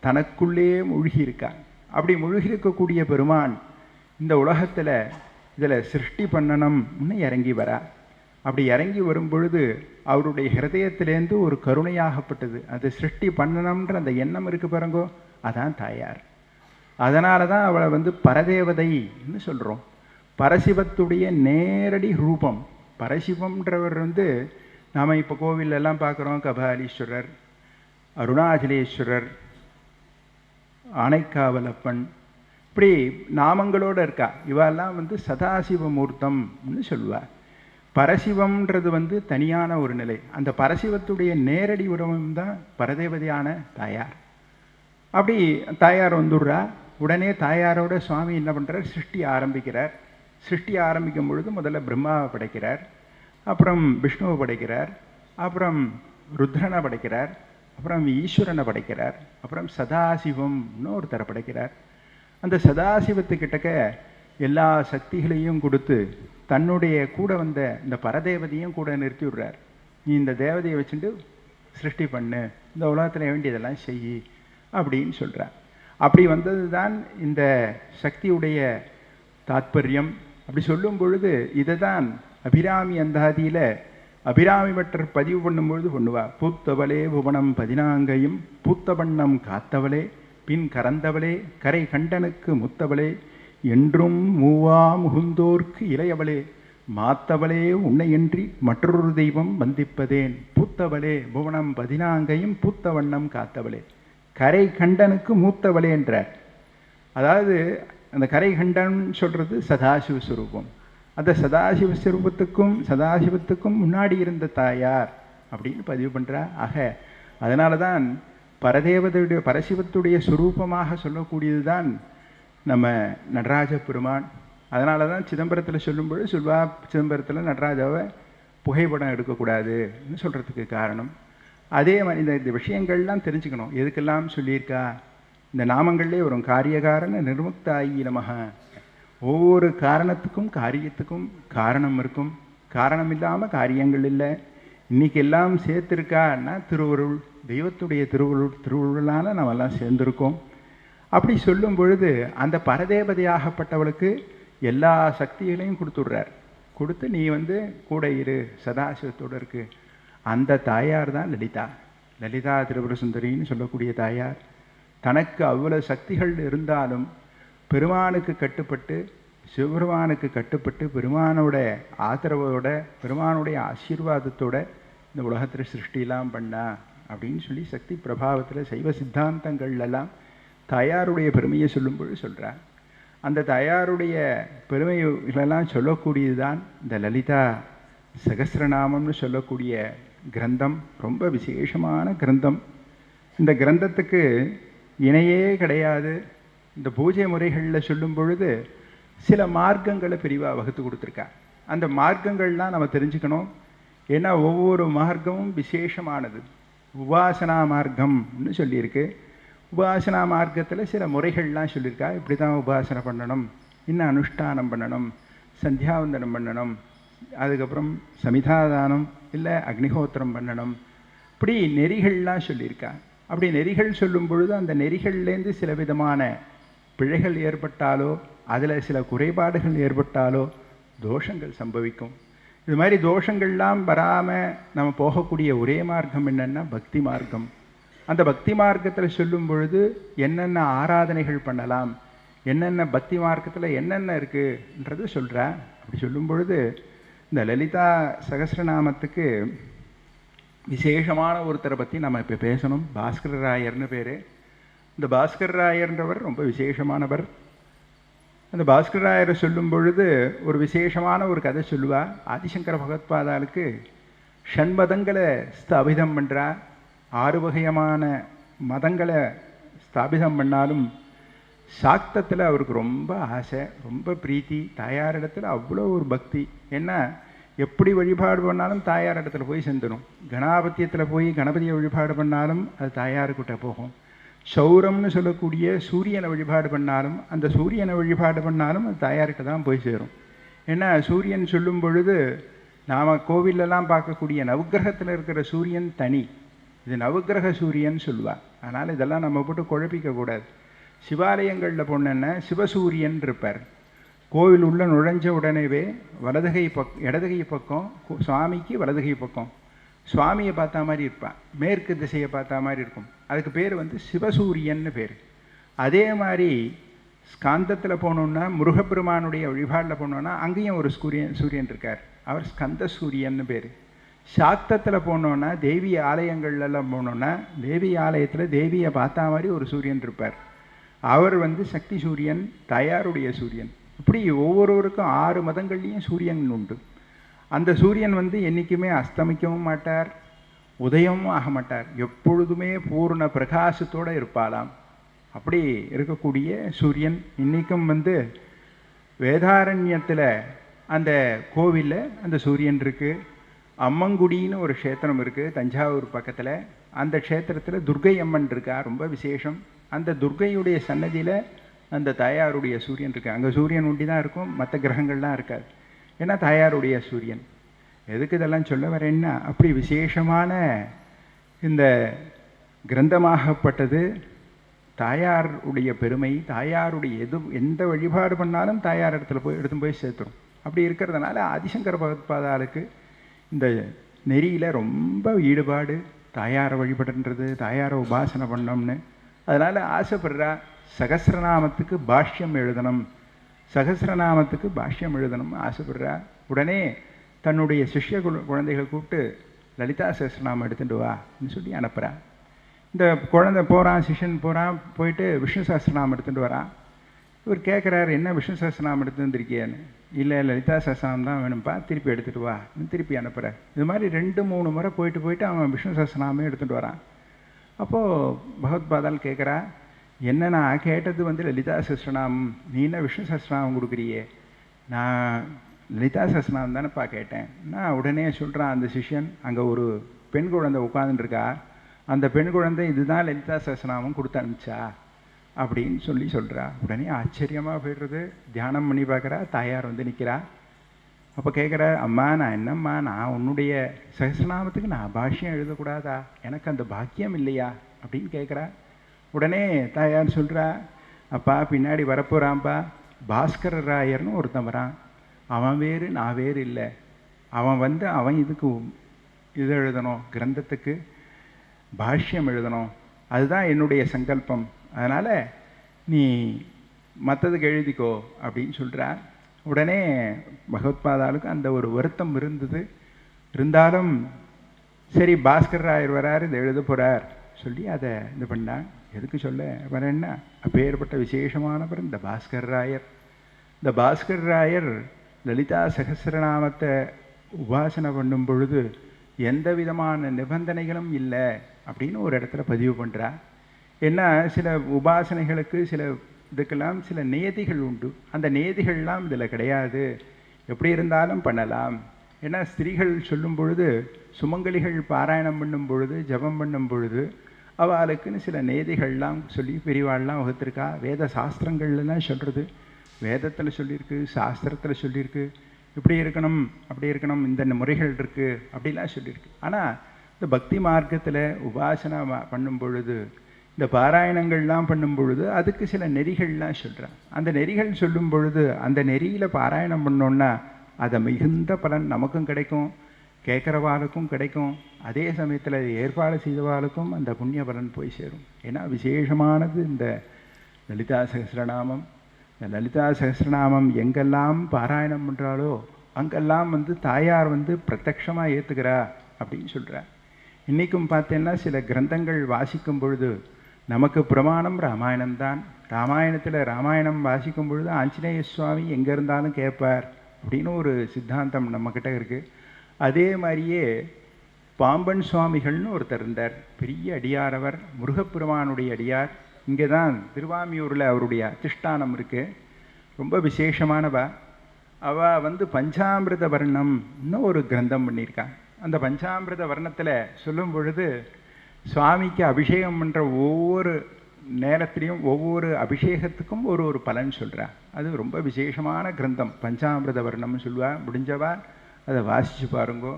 தனக்குள்ளே மூழ்கி இருக்கார். அப்படி மூழ்கி இருக்கக்கூடிய பெருமான் இந்த உலகத்தில் இதில் சிருஷ்டி பண்ணணும்னு இறங்கி வரா. அப்படி இறங்கி வரும் பொழுது அவருடைய ஹிருதயத்திலேருந்து ஒரு கருணையாகப்பட்டது. அது சிருஷ்டி பண்ணணும்ன்ற அந்த எண்ணம் இருக்கு பாருங்கோ, அதான் தாயார். அதனால தான் அவளை பரதேவதைன்னு சொல்கிறோம். பரசிவத்துடைய நேரடி ரூபம். பரசிவம்ன்றவர் நாம் இப்போ கோவிலெல்லாம் பார்க்குறோம், கபாலீஸ்வரர், அருணாச்சலேஸ்வரர், ஆனைக்காவலப்பன், இப்படி நாமங்களோடு இருக்கா. இவெல்லாம் சதாசிவமூர்த்தம்னு சொல்லுவார். பரசிவம்ன்றது தனியான ஒரு நிலை. அந்த பரசிவத்துடைய நேரடி உருவம் தான் பரதேவதையான தாயார். அப்படி தாயார் வந்துடுறா. உடனே தாயாரோட சுவாமி என்ன பண்ணுறார், சிருஷ்டி ஆரம்பிக்கிறார். சிருஷ்டி ஆரம்பிக்கும் பொழுது முதல்ல பிரம்மாவை படைக்கிறார், அப்புறம் விஷ்ணுவை படைக்கிறார், அப்புறம் ருத்ரனை படைக்கிறார், அப்புறம் ஈஸ்வரனை படைக்கிறார், அப்புறம் சதாசிவம்னு ஒருத்தரை படைக்கிறார். அந்த சதாசிவத்துக்கிட்டக்க எல்லா சக்திகளையும் கொடுத்து தன்னுடைய கூட வந்த இந்த பரதேவதையும் கூட நிறுத்தி விடுறார். நீ இந்த தேவதையை வச்சுட்டு சிருஷ்டி பண்ணு, இந்த உலகத்தில் வேண்டியதெல்லாம் செய் அப்படின்னு சொல்கிறார். அப்படி வந்தது தான் இந்த சக்தியுடைய தாத்பரியம். அப்படி சொல்லும் பொழுது இதை தான் அபிராமி அந்தாதியில் அபிராமி பட்டர் பதிவு பண்ணும்பொழுது பண்ணுவார். பூத்தவளே புவனம் 14 பூத்த வண்ணம் காத்தவளே பின் கறந்தவளே கரை கண்டனுக்கு முத்தவளே என்றும் மூவா முகுந்தோர்க்கு இளையவளே மாத்தவளே உன்னையன்றி மற்றொரு தெய்வம் வந்திப்பதேன் பூத்தவளே புவனம் 14 பூத்த வண்ணம் காத்தவளே கரை கண்டனுக்கு மூத்தவளே என்றார். அதாவது அந்த கரை கண்டன் சொல்கிறது சதாசிவஸ்வரூபம். அந்த சதாசிவத்துக்கும் முன்னாடி இருந்த தாயார் அப்படின்னு பதிவு பண்ணுறா. ஆக அதனால தான் பரதேவதையுடைய பரசிவத்துடைய சுரூபமாக சொல்லக்கூடியது தான் நம்ம நடராஜ பெருமான். அதனால தான் சிதம்பரத்தில் சொல்லும்போது சொல்வா, சிதம்பரத்தில் நடராஜாவை புகைப்படம் எடுக்கக்கூடாதுன்னு சொல்கிறதுக்கு காரணம். அதே மாதிரி இந்த விஷயங்கள்லாம் தெரிஞ்சுக்கணும். எதுக்கெல்லாம் சொல்லியிருக்கா, இந்த நாமங்கள்லேயே வரும் காரியகாரண நிர்முக்தாயி நமக. ஒவ்வொரு காரணத்துக்கும் காரியத்துக்கும் காரணம் இருக்கும். காரணம் இல்லாமல் காரியங்கள் இல்லை. இன்றைக்கி எல்லாம் சேர்த்துருக்கான்னா திருவருள், தெய்வத்துடைய திருவருளால் நம்மெல்லாம் சேர்ந்துருக்கோம். அப்படி சொல்லும் பொழுது அந்த பரதேவதையாகப்பட்டவளுக்கு எல்லா சக்திகளையும் கொடுத்துட்றார். கொடுத்து நீ கூட இரு, சதாசிவத்தோடு இருக்கு. அந்த தாயார் தான் லலிதா. லலிதா திரிபுர சுந்தரின்னு சொல்லக்கூடிய தாயார். தனக்கு அவ்வளோ சக்திகள் இருந்தாலும் பெருமானுக்கு கட்டுப்பட்டு, சிவபெருமானுக்கு கட்டுப்பட்டு, பெருமானோட ஆதரவோட, பெருமானுடைய ஆசீர்வாதத்தோட இந்த உலகத்தில் சிருஷ்டிலாம் பண்ணா அப்படின்னு சொல்லி சக்தி பிரபாவத்தில் சைவ சித்தாந்தங்கள்லாம் தாயாருடைய பெருமையை சொல்லும்போது சொல்கிறார். அந்த தாயாருடைய பெருமைகளெல்லாம் சொல்லக்கூடியது தான் இந்த லலிதா சகஸ்ரநாமம்னு சொல்லக்கூடிய கிரந்தம். ரொம்ப விசேஷமான கிரந்தம். இந்த கிரந்தத்துக்கு இணையே கிடையாது. இந்த பூஜை முறைகளில் சொல்லும் பொழுது சில மார்க்கங்களை பிரிவாக வகுத்து கொடுத்துருக்கா. அந்த மார்க்கங்கள்லாம் நம்ம தெரிஞ்சுக்கணும். ஏன்னா ஒவ்வொரு மார்க்கமும் விசேஷமானது. உபாசனா மார்க்கம்னு சொல்லியிருக்கு. உபாசனா மார்க்கத்தில் சில முறைகள்லாம் சொல்லியிருக்கா. இப்படி தான் உபாசனை பண்ணணும், இன்னும் அனுஷ்டானம் பண்ணணும், சந்தியாவந்தனம் பண்ணணும், அதுக்கப்புறம் சமிதாதானம் இல்லை அக்னிஹோத்திரம் பண்ணணும், இப்படி நெறிகள்லாம் சொல்லியிருக்கா. அப்படி நெறிகள் சொல்லும் பொழுது அந்த நெறிகள்லேருந்து சில விதமான பிழைகள் ஏற்பட்டாலோ அதில் சில குறைபாடுகள் ஏற்பட்டாலோ தோஷங்கள் சம்பவிக்கும். இது மாதிரி தோஷங்கள்லாம் வராமல் நம்ம போகக்கூடிய ஒரே மார்க்கம் என்னென்னா பக்தி மார்க்கம். அந்த பக்தி மார்க்கத்தில் சொல்லும் பொழுது என்னென்ன ஆராதனைகள் பண்ணலாம், என்னென்ன பக்தி மார்க்கத்தில் என்னென்ன இருக்குன்றது சொல்கிறா. அப்படி சொல்லும் பொழுது இந்த லலிதா சகஸ்ரநாமத்துக்கு விசேஷமான ஒருத்தரை பற்றி நம்ம இப்போ பேசணும். பாஸ்கர ராயர்னு பேர். இந்த பாஸ்கர ராயர்ன்றவர் ரொம்ப விசேஷமானவர். அந்த பாஸ்கர ராயரை சொல்லும் பொழுது ஒரு விசேஷமான ஒரு கதை சொல்லுவா. ஆதிசங்கர பகவத்பாதாளுக்கு ஷண்மதங்களை ஸ்தாபிதம் பண்ணுறா. 6 வகையான மதங்களை ஸ்தாபிதம் பண்ணாலும் சாக்தத்தில் அவருக்கு ரொம்ப ஆசை, ரொம்ப பிரீத்தி. தாயாரிடத்தில் அவ்வளோ ஒரு பக்தி. ஏன்னா எப்படி வழிபாடு பண்ணாலும் தாயார் இடத்துல போய் சேர்ந்துடும். கணாபத்தியத்தில் போய் கணபதியை வழிபாடு பண்ணாலும் அது தாயாருக்கிட்ட போகும். சௌரம்னு சொல்லக்கூடிய சூரியனை வழிபாடு பண்ணாலும் அந்த சூரியனை வழிபாடு பண்ணாலும் அது தாயார்கிட்ட தான் போய் சேரும். ஏன்னா சூரியன் சொல்லும் பொழுது நாம் கோவிலெல்லாம் பார்க்கக்கூடிய நவக்கிரகத்தில் இருக்கிற சூரியன் தனி, இது நவக்கிரக சூரியன் சொல்லுவாள். அதனால் இதெல்லாம் நம்ம போட்டு குழப்பிக்கக்கூடாது. சிவாலயங்களில் போனோன்னா சிவசூரியன் இருப்பார். கோவில் உள்ள நுழைஞ்ச உடனேவே வலதுகை இடதுகை பக்கம் சுவாமிக்கு வலதுகை பக்கம் சுவாமியை பார்த்தா மாதிரி இருப்பான், மேற்கு திசையை பார்த்தா மாதிரி இருக்கும். அதுக்கு பேர் சிவசூரியன்னு பேர். அதே மாதிரி ஸ்காந்தத்தில் போனோன்னா முருகப்பெருமானுடைய வழிபாடில் போனோன்னா அங்கேயும் ஒரு சூரியன் இருக்கார், அவர் ஸ்கந்த சூரியன்னு பேர். சாக்தத்தில் போனோன்னா தேவி ஆலயங்கள்லாம் போனோன்னா தேவி ஆலயத்தில் தேவியை பார்த்தா மாதிரி ஒரு சூரியன் இருப்பார், அவர் சக்தி சூரியன், தாயாருடைய சூரியன். இப்படி ஒவ்வொருவருக்கும் 6 மதங்கள்லேயும் சூரியன் உண்டு. அந்த சூரியன் என்றைக்குமே அஸ்தமிக்கவும் மாட்டார், உதயமும் ஆக மாட்டார், எப்பொழுதுமே பூர்ண பிரகாசத்தோடு இருப்பாளாம். அப்படி இருக்கக்கூடிய சூரியன் இன்றைக்கும் வேதாரண்யத்தில் அந்த கோவிலில் அந்த சூரியன் இருக்குது. அம்மங்குடின்னு ஒரு க்ஷேத்திரம் இருக்குது தஞ்சாவூர் பக்கத்தில். அந்த க்ஷேத்திரத்தில் துர்க்கை அம்மன் இருக்கா, ரொம்ப விசேஷம். அந்த துர்க்கையுடைய சன்னதியில் அந்த தாயாருடைய சூரியன் இருக்குது. அங்கே சூரியன் ஒண்டி தான் இருக்கும், மற்ற கிரகங்கள்லாம் இருக்காது. ஏன்னா தாயாருடைய சூரியன். எதுக்கு இதெல்லாம் சொல்ல வரேன்னா, அப்படி விசேஷமான இந்த கிரந்தமாகப்பட்டது தாயாருடைய பெருமை. தாயாருடைய எந்த வழிபாடு பண்ணாலும் தாயார் இடத்துல போய் சேர்த்துரும். அப்படி இருக்கிறதுனால ஆதிசங்கர பகவத்பாதாளுக்கு இந்த நெறியில் ரொம்ப ஈடுபாடு. தாயாரை வழிபடுன்றது, தாயாரை உபாசனை பண்ணோம்னு. அதனால் ஆசைப்படுறா சகஸ்ரநாமத்துக்கு பாஷ்யம் எழுதணும், சகஸ்ரநாமத்துக்கு பாஷ்யம் எழுதணும்னு ஆசைப்படுறா. உடனே தன்னுடைய சிஷ்ய குழந்தைகள் கூப்பிட்டு லலிதா சகஸ்ரநாமம் எடுத்துட்டு வான்னு சொல்லி அனுப்புகிறா. இந்த குழந்தை போகிறான், சிஷ்யன் போகிறான், போயிட்டு விஷ்ணு சகஸ்ரநாமம் எடுத்துகிட்டு வரான். இவர் கேட்குறாரு, என்ன விஷ்ணு சகஸ்ரநாமம் எடுத்து வந்திருக்கியான்னு. இல்லை லலிதா சகஸ்ரநாமம் தான் வேணும்ப்பா, திருப்பி எடுத்துகிட்டு வான்னு திருப்பி அனுப்புகிறார். இது மாதிரி 2-3 முறை போயிட்டு அவன் விஷ்ணு சகஸ்ரநாமே எடுத்துகிட்டு வரான். அப்போது பகவத்பாதால் கேட்குறா, என்ன நான் கேட்டது லலிதா சகஸ்ரநாமம், நீ என்ன விஷ்ணு சகஸ்ரநாமம் கொடுக்குறியே, நான் லலிதா சகஸ்ரநாமம் தானேப்பா கேட்டேன். நான் உடனே சொல்கிறான் அந்த சிஷ்யன், அங்கே ஒரு பெண் குழந்தை உட்காந்துருக்கா, அந்த பெண் குழந்தை இதுதான் லலிதா சகஸ்ரநாமம் கொடுத்து அனுப்பிச்சா அப்படின்னு சொல்கிறா. உடனே ஆச்சரியமாக போய்டுறது. தியானம் பண்ணி பார்க்குறா, தாயார் நிற்கிறா. அப்போ கேட்குற, அம்மா நான் என்னம்மா, நான் உன்னுடைய சகஸ்ரநாமத்துக்கு நான் பாஷ்யம் எழுதக்கூடாதா, எனக்கு அந்த பாக்கியம் இல்லையா அப்படின்னு கேட்குறா. உடனே தாயார் சொல்கிறா, அப்பா பின்னாடி வரப்போகிறான்ப்பா பாஸ்கர ராயர்னு ஒருத்தன் வரான், அவன் வேறு நான் வேறு இல்லை, அவன் அவன் இதுக்கு இது எழுதணும், கிரந்தத்துக்கு பாஷ்யம் எழுதணும், அதுதான் என்னுடைய சங்கல்பம், அதனால் நீ மற்றதுக்கு எழுதிக்கோ அப்படின்னு சொல்கிறா. உடனே பகவத்பாதாளுக்கு அந்த ஒரு வருத்தம் இருந்தது. இருந்தாலும் சரி பாஸ்கர் ராயர் வராரு, இதை எழுத போகிறார் சொல்லி அதை இது பண்ணான். எதுக்கு சொல்ல வரேன்னா, அப்பேற்பட்ட விசேஷமானவர் இந்த பாஸ்கர் ராயர். இந்த பாஸ்கர் ராயர் லலிதா சகஸ்ரநாமத்தை உபாசனை பண்ணும் பொழுது எந்த விதமான நிபந்தனைகளும் இல்லை அப்படின்னு ஒரு இடத்துல பதிவு பண்ணுறா. ஏன்னா சில உபாசனைகளுக்கு சில இதுக்கெல்லாம் சில நியதிகள் உண்டு, அந்த நியதிகள்லாம் இதில் கிடையாது, எப்படி இருந்தாலும் பண்ணலாம், ஏன்னா ஸ்திரீகள் சொல்லும் பொழுது, சுமங்கலிகள் பாராயணம் பண்ணும் பொழுது, ஜபம் பண்ணும் பொழுது அவளுக்குன்னு சில நேதிகள்லாம் சொல்லி பெரியவாள்லாம் வகுத்திருக்கா. வேத சாஸ்திரங்கள்லாம் சொல்கிறது, வேதத்தில் சொல்லியிருக்கு, சாஸ்திரத்தில் சொல்லியிருக்கு, இப்படி இருக்கணும் அப்படி இருக்கணும், இந்த முறைகள் இருக்குது அப்படிலாம் சொல்லியிருக்கு. ஆனால் இந்த பக்தி மார்க்கத்தில் உபாசனா பண்ணும் பொழுது, இந்த பாராயணங்கள்லாம் பண்ணும் பொழுது அதுக்கு சில நெறிகள்லாம் சொல்கிறான். அந்த நெறிகள் சொல்லும் பொழுது அந்த நெறியில் பாராயணம் பண்ணோன்னா அதை மிகுந்த பலன் நமக்கும் கிடைக்கும், கேட்குறவாளுக்கும் கிடைக்கும், அதே சமயத்தில் ஏற்பாடு செய்தவாளுக்கும் அந்த புண்ணிய பலன் போய் சேரும். ஏன்னா விசேஷமானது இந்த லலிதா சகஸ்ரநாமம். இந்த லலிதா சகஸ்ரநாமம் எங்கெல்லாம் பாராயணம் பண்ணுறாளோ அங்கெல்லாம் தாயார் பிரத்யக்ஷமாக ஏற்றுக்கிறா அப்படின்னு சொல்கிறார். இன்றைக்கும் பார்த்தேன்னா சில கிரந்தங்கள் வாசிக்கும் பொழுது நமக்கு பிரமாணம் ராமாயணம்தான். ராமாயணத்தில் ராமாயணம் வாசிக்கும் பொழுது ஆஞ்சநேய சுவாமி எங்கே இருந்தாலும் கேட்பார் அப்படின்னு ஒரு சித்தாந்தம் நம்மக்கிட்ட இருக்குது. அதே மாதிரியே பாம்பன் சுவாமிகள்னு ஒருத்தர் இருந்தார், பெரிய அடியார் அவர், முருகப்பெருமானுடைய அடியார். இங்கே தான் திருவாமியூரில் அவருடைய அதிஷ்டானம் இருக்குது, ரொம்ப விசேஷமானவா. அவள் பஞ்சாமிர்த வர்ணம்னு ஒரு கிரந்தம் பண்ணியிருக்கான். அந்த பஞ்சாமிர்த வர்ணத்தில் சொல்லும் பொழுது சுவாமிக்கு அபிஷேகம் பண்ணுற ஒவ்வொரு நேரத்திலையும் ஒவ்வொரு அபிஷேகத்துக்கும் ஒரு ஒரு பலன் சொல்கிறார். அது ரொம்ப விசேஷமான கிரந்தம், பஞ்சாமிர்த வர்ணம்னு சொல்லுவா. முடிஞ்சவா அதை வாசித்து பாருங்கோ.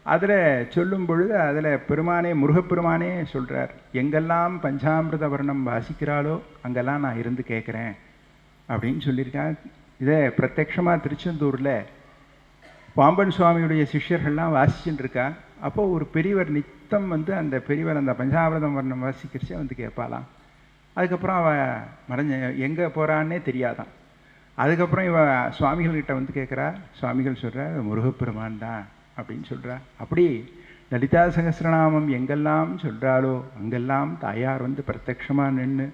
அதில் சொல்லும் பொழுது அதில் பெருமானே, முருகப்பெருமானே சொல்கிறார், எங்கெல்லாம் பஞ்சாமிர்த வர்ணம் வாசிக்கிறாளோ அங்கெல்லாம் நான் இருந்து கேட்குறேன் அப்படின்னு சொல்லியிருக்கேன். இதை பிரத்யக்ஷமாக திருச்செந்தூரில் பாம்பன் சுவாமியுடைய சிஷ்யர்கள்லாம் வாசிச்சுட்டு இருக்கா. அப்போது ஒரு பெரியவர் நித்தம் அந்த பெரியவர் அந்த பஞ்சாமிர்தம் வர்ணம் வாசிக்கிறச்சே கேட்பாளாம். அதுக்கப்புறம் அவள் மறைஞ்ச எங்கே போகிறான்னே தெரியாதான். அதுக்கப்புறம் இவ சுவாமிகள்கிட்ட கேட்குறா. சுவாமிகள் சொல்கிறா, முருகப்பெருமான் தான் அப்படின்னு சொல்கிறா. அப்படி லலிதா சகஸ்ரநாமம் எங்கெல்லாம் சொல்கிறாளோ அங்கெல்லாம் தாயார் பிரத்யக்ஷமாக நின்று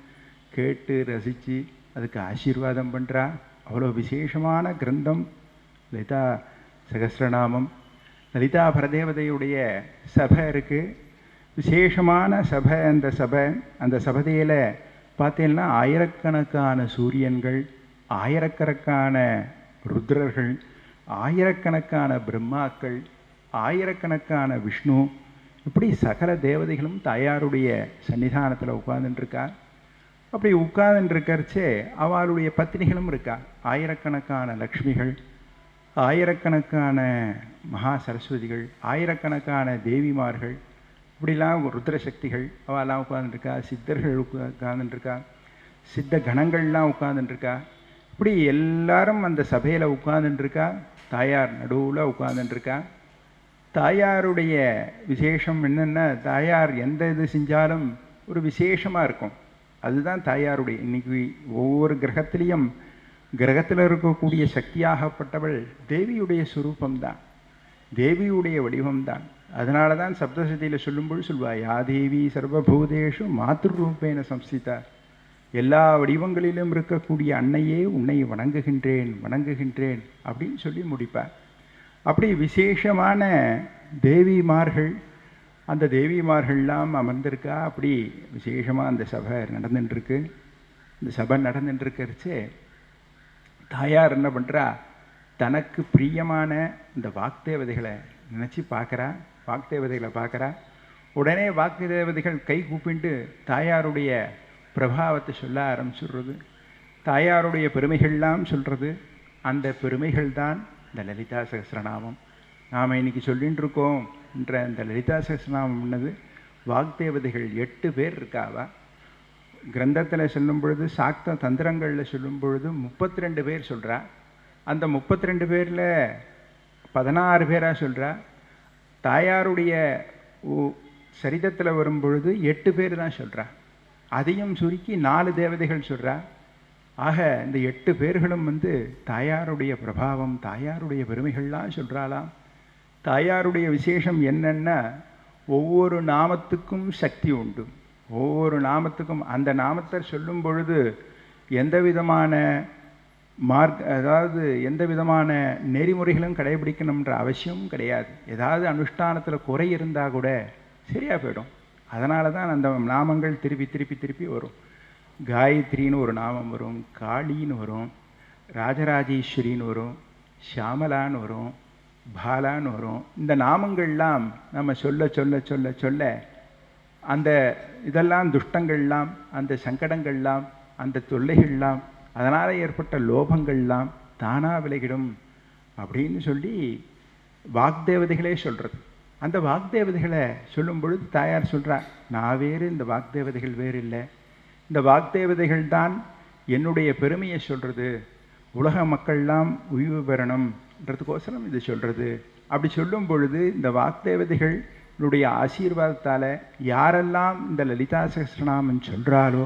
கேட்டு ரசித்து அதுக்கு ஆசீர்வாதம் பண்ணுறா. அவ்வளோ விசேஷமான கிரந்தம் லலிதா சகஸ்ரநாமம். லலிதா பரதேவதையுடைய சபை இருக்குது, விசேஷமான சபை. அந்த சபையில் பார்த்தீங்கன்னா ஆயிரக்கணக்கான சூரியன்கள், ஆயிரக்கணக்கான ருத்ரர்கள், ஆயிரக்கணக்கான பிரம்மாக்கள், ஆயிரக்கணக்கான விஷ்ணு, இப்படி சகல தேவதைகளும் தாயாருடைய சன்னிதானத்தில் உட்கார்ந்துட்டுருக்கா. அப்படி உட்கார்ந்துருக்கறச்சே அவளுடைய பத்தினிகளும் இருக்கா. ஆயிரக்கணக்கான லக்ஷ்மிகள், ஆயிரக்கணக்கான மகா சரஸ்வதிகள், ஆயிரக்கணக்கான தேவிமார்கள், இப்படிலாம் ருத்ரசக்திகள் அவெல்லாம் உட்கார்ந்துருக்கா. சித்தர்கள் உட்கார்ந்துருக்கா, சித்த கணங்கள்லாம் உட்கார்ந்துருக்கா. இப்படி எல்லாரும் அந்த சபையில் உட்கார்ந்துருக்கா. தாயார் நடுவில் உட்கார்ந்துருக்கா. தாயாருடைய விசேஷம் என்னென்னா, தாயார் எந்த இது செஞ்சாலும் ஒரு விசேஷமாக இருக்கும். அதுதான் தாயாருடைய. இன்றைக்கி ஒவ்வொரு கிரகத்திலையும் கிரகத்தில் இருக்கக்கூடிய சக்தியாகப்பட்டவள் தேவியுடைய சுரூபம்தான், தேவியுடைய வடிவம்தான். அதனால தான் சப்தசதியில் சொல்லும்போது சொல்வா, யா தேவி சர்வபூதேஷு மாத்ருரூபேன சம்ஸ்திதா, எல்லா வடிவங்களிலும் இருக்கக்கூடிய அன்னையே உன்னை வணங்குகின்றேன் வணங்குகின்றேன் அப்படின்னு சொல்லி முடிப்பார். அப்படி விசேஷமான தேவிமார்கள், அந்த தேவிமார்கள்லாம் அமர்ந்திருக்கா. அப்படி விசேஷமாக அந்த சபை நடந்துட்டுருக்கு. இந்த சபை நடந்துட்டுருக்கிறச்சே தாயார் என்ன பண்ணுறா, தனக்கு பிரியமான இந்த வாக்தேவதைகளை நினச்சி பார்க்குறா. வாக்தேவதைகளை பார்க்குறா. உடனே வாக்தேவதைகள் கை கூப்பிட்டு தாயாருடைய பிரபாவத்தை சொல்ல ஆரம்பிச்சுடுறது, தாயாருடைய பெருமைகள்லாம் சொல்கிறது. அந்த பெருமைகள் தான் இந்த லலிதா சகஸ்ரநாமம். நாம் இன்றைக்கி சொல்லிகிட்டு இருக்கோம் என்ற இந்த லலிதா சகஸ்ரநாமம் என்னது, வாக்தேவதைகள் 8 பேர் இருக்காவா. கிரந்தத்தில் சொல்லும் பொழுது, சாக்த தந்திரங்களில் சொல்லும் பொழுது 32 பேர் சொல்கிறா. அந்த 32 பேரில் 16 பேராக சொல்கிறா. தாயாருடைய சரிதத்தில் வரும்பொழுது 8 பேர் தான் சொல்கிறா. அதையும் சுருக்கி 4 தேவதைகள் சொல்கிறா. ஆக இந்த 8 பேர்களும் தாயாருடைய பிரபாவம், தாயாருடைய பெருமைகள்லாம் சொல்கிறாளாம். தாயாருடைய விசேஷம் என்னன்னா, ஒவ்வொரு நாமத்துக்கும் சக்தி உண்டு. ஒவ்வொரு நாமத்துக்கும் அந்த நாமத்தை சொல்லும் பொழுது எந்த விதமான அதாவது எந்த விதமான நெறிமுறைகளும் கடைபிடிக்கணுன்ற அவசியமும் கிடையாது. ஏதாவது அனுஷ்டானத்தில் குறை இருந்தால் கூட சரியாக போயிடும். அதனால தான் அந்த நாமங்கள் திருப்பி திருப்பி திருப்பி வரும். காயத்ரின்னு ஒரு நாமம் வரும், காளின்னு வரும், ராஜராஜேஸ்வரின்னு வரும், ஷியாமலான்னு வரும், பாலான்னு வரும். இந்த நாமங்கள்லாம் நம்ம சொல்ல சொல்ல சொல்ல சொல்ல அந்த இதெல்லாம் துஷ்டங்கள்லாம், அந்த சங்கடங்கள்லாம், அந்த தொல்லைகள்லாம், அதனால் ஏற்பட்ட லோபங்கள்லாம் தானாக விலகிடும் அப்படின்னு சொல்லி வாக்தேவதைகளே சொல்கிறது. அந்த வாக்தேவதைகளை சொல்லும் பொழுது தாயார் சொல்கிறார், நான் வேறு, இந்த வாக்தேவதைகள் வேறு இல்லை. இந்த வாக்தேவதைகள் தான் என்னுடைய பெருமையை சொல்கிறது, உலக மக்கள்லாம் உய்வு பெறணும்ன்றதுக்கோசரம் இது சொல்கிறது. அப்படி சொல்லும் பொழுது இந்த வாக்தேவதைகளுடைய ஆசீர்வாதத்தால் யாரெல்லாம் இந்த லலிதா சகஸ்ரநாமம் சொல்கிறாலோ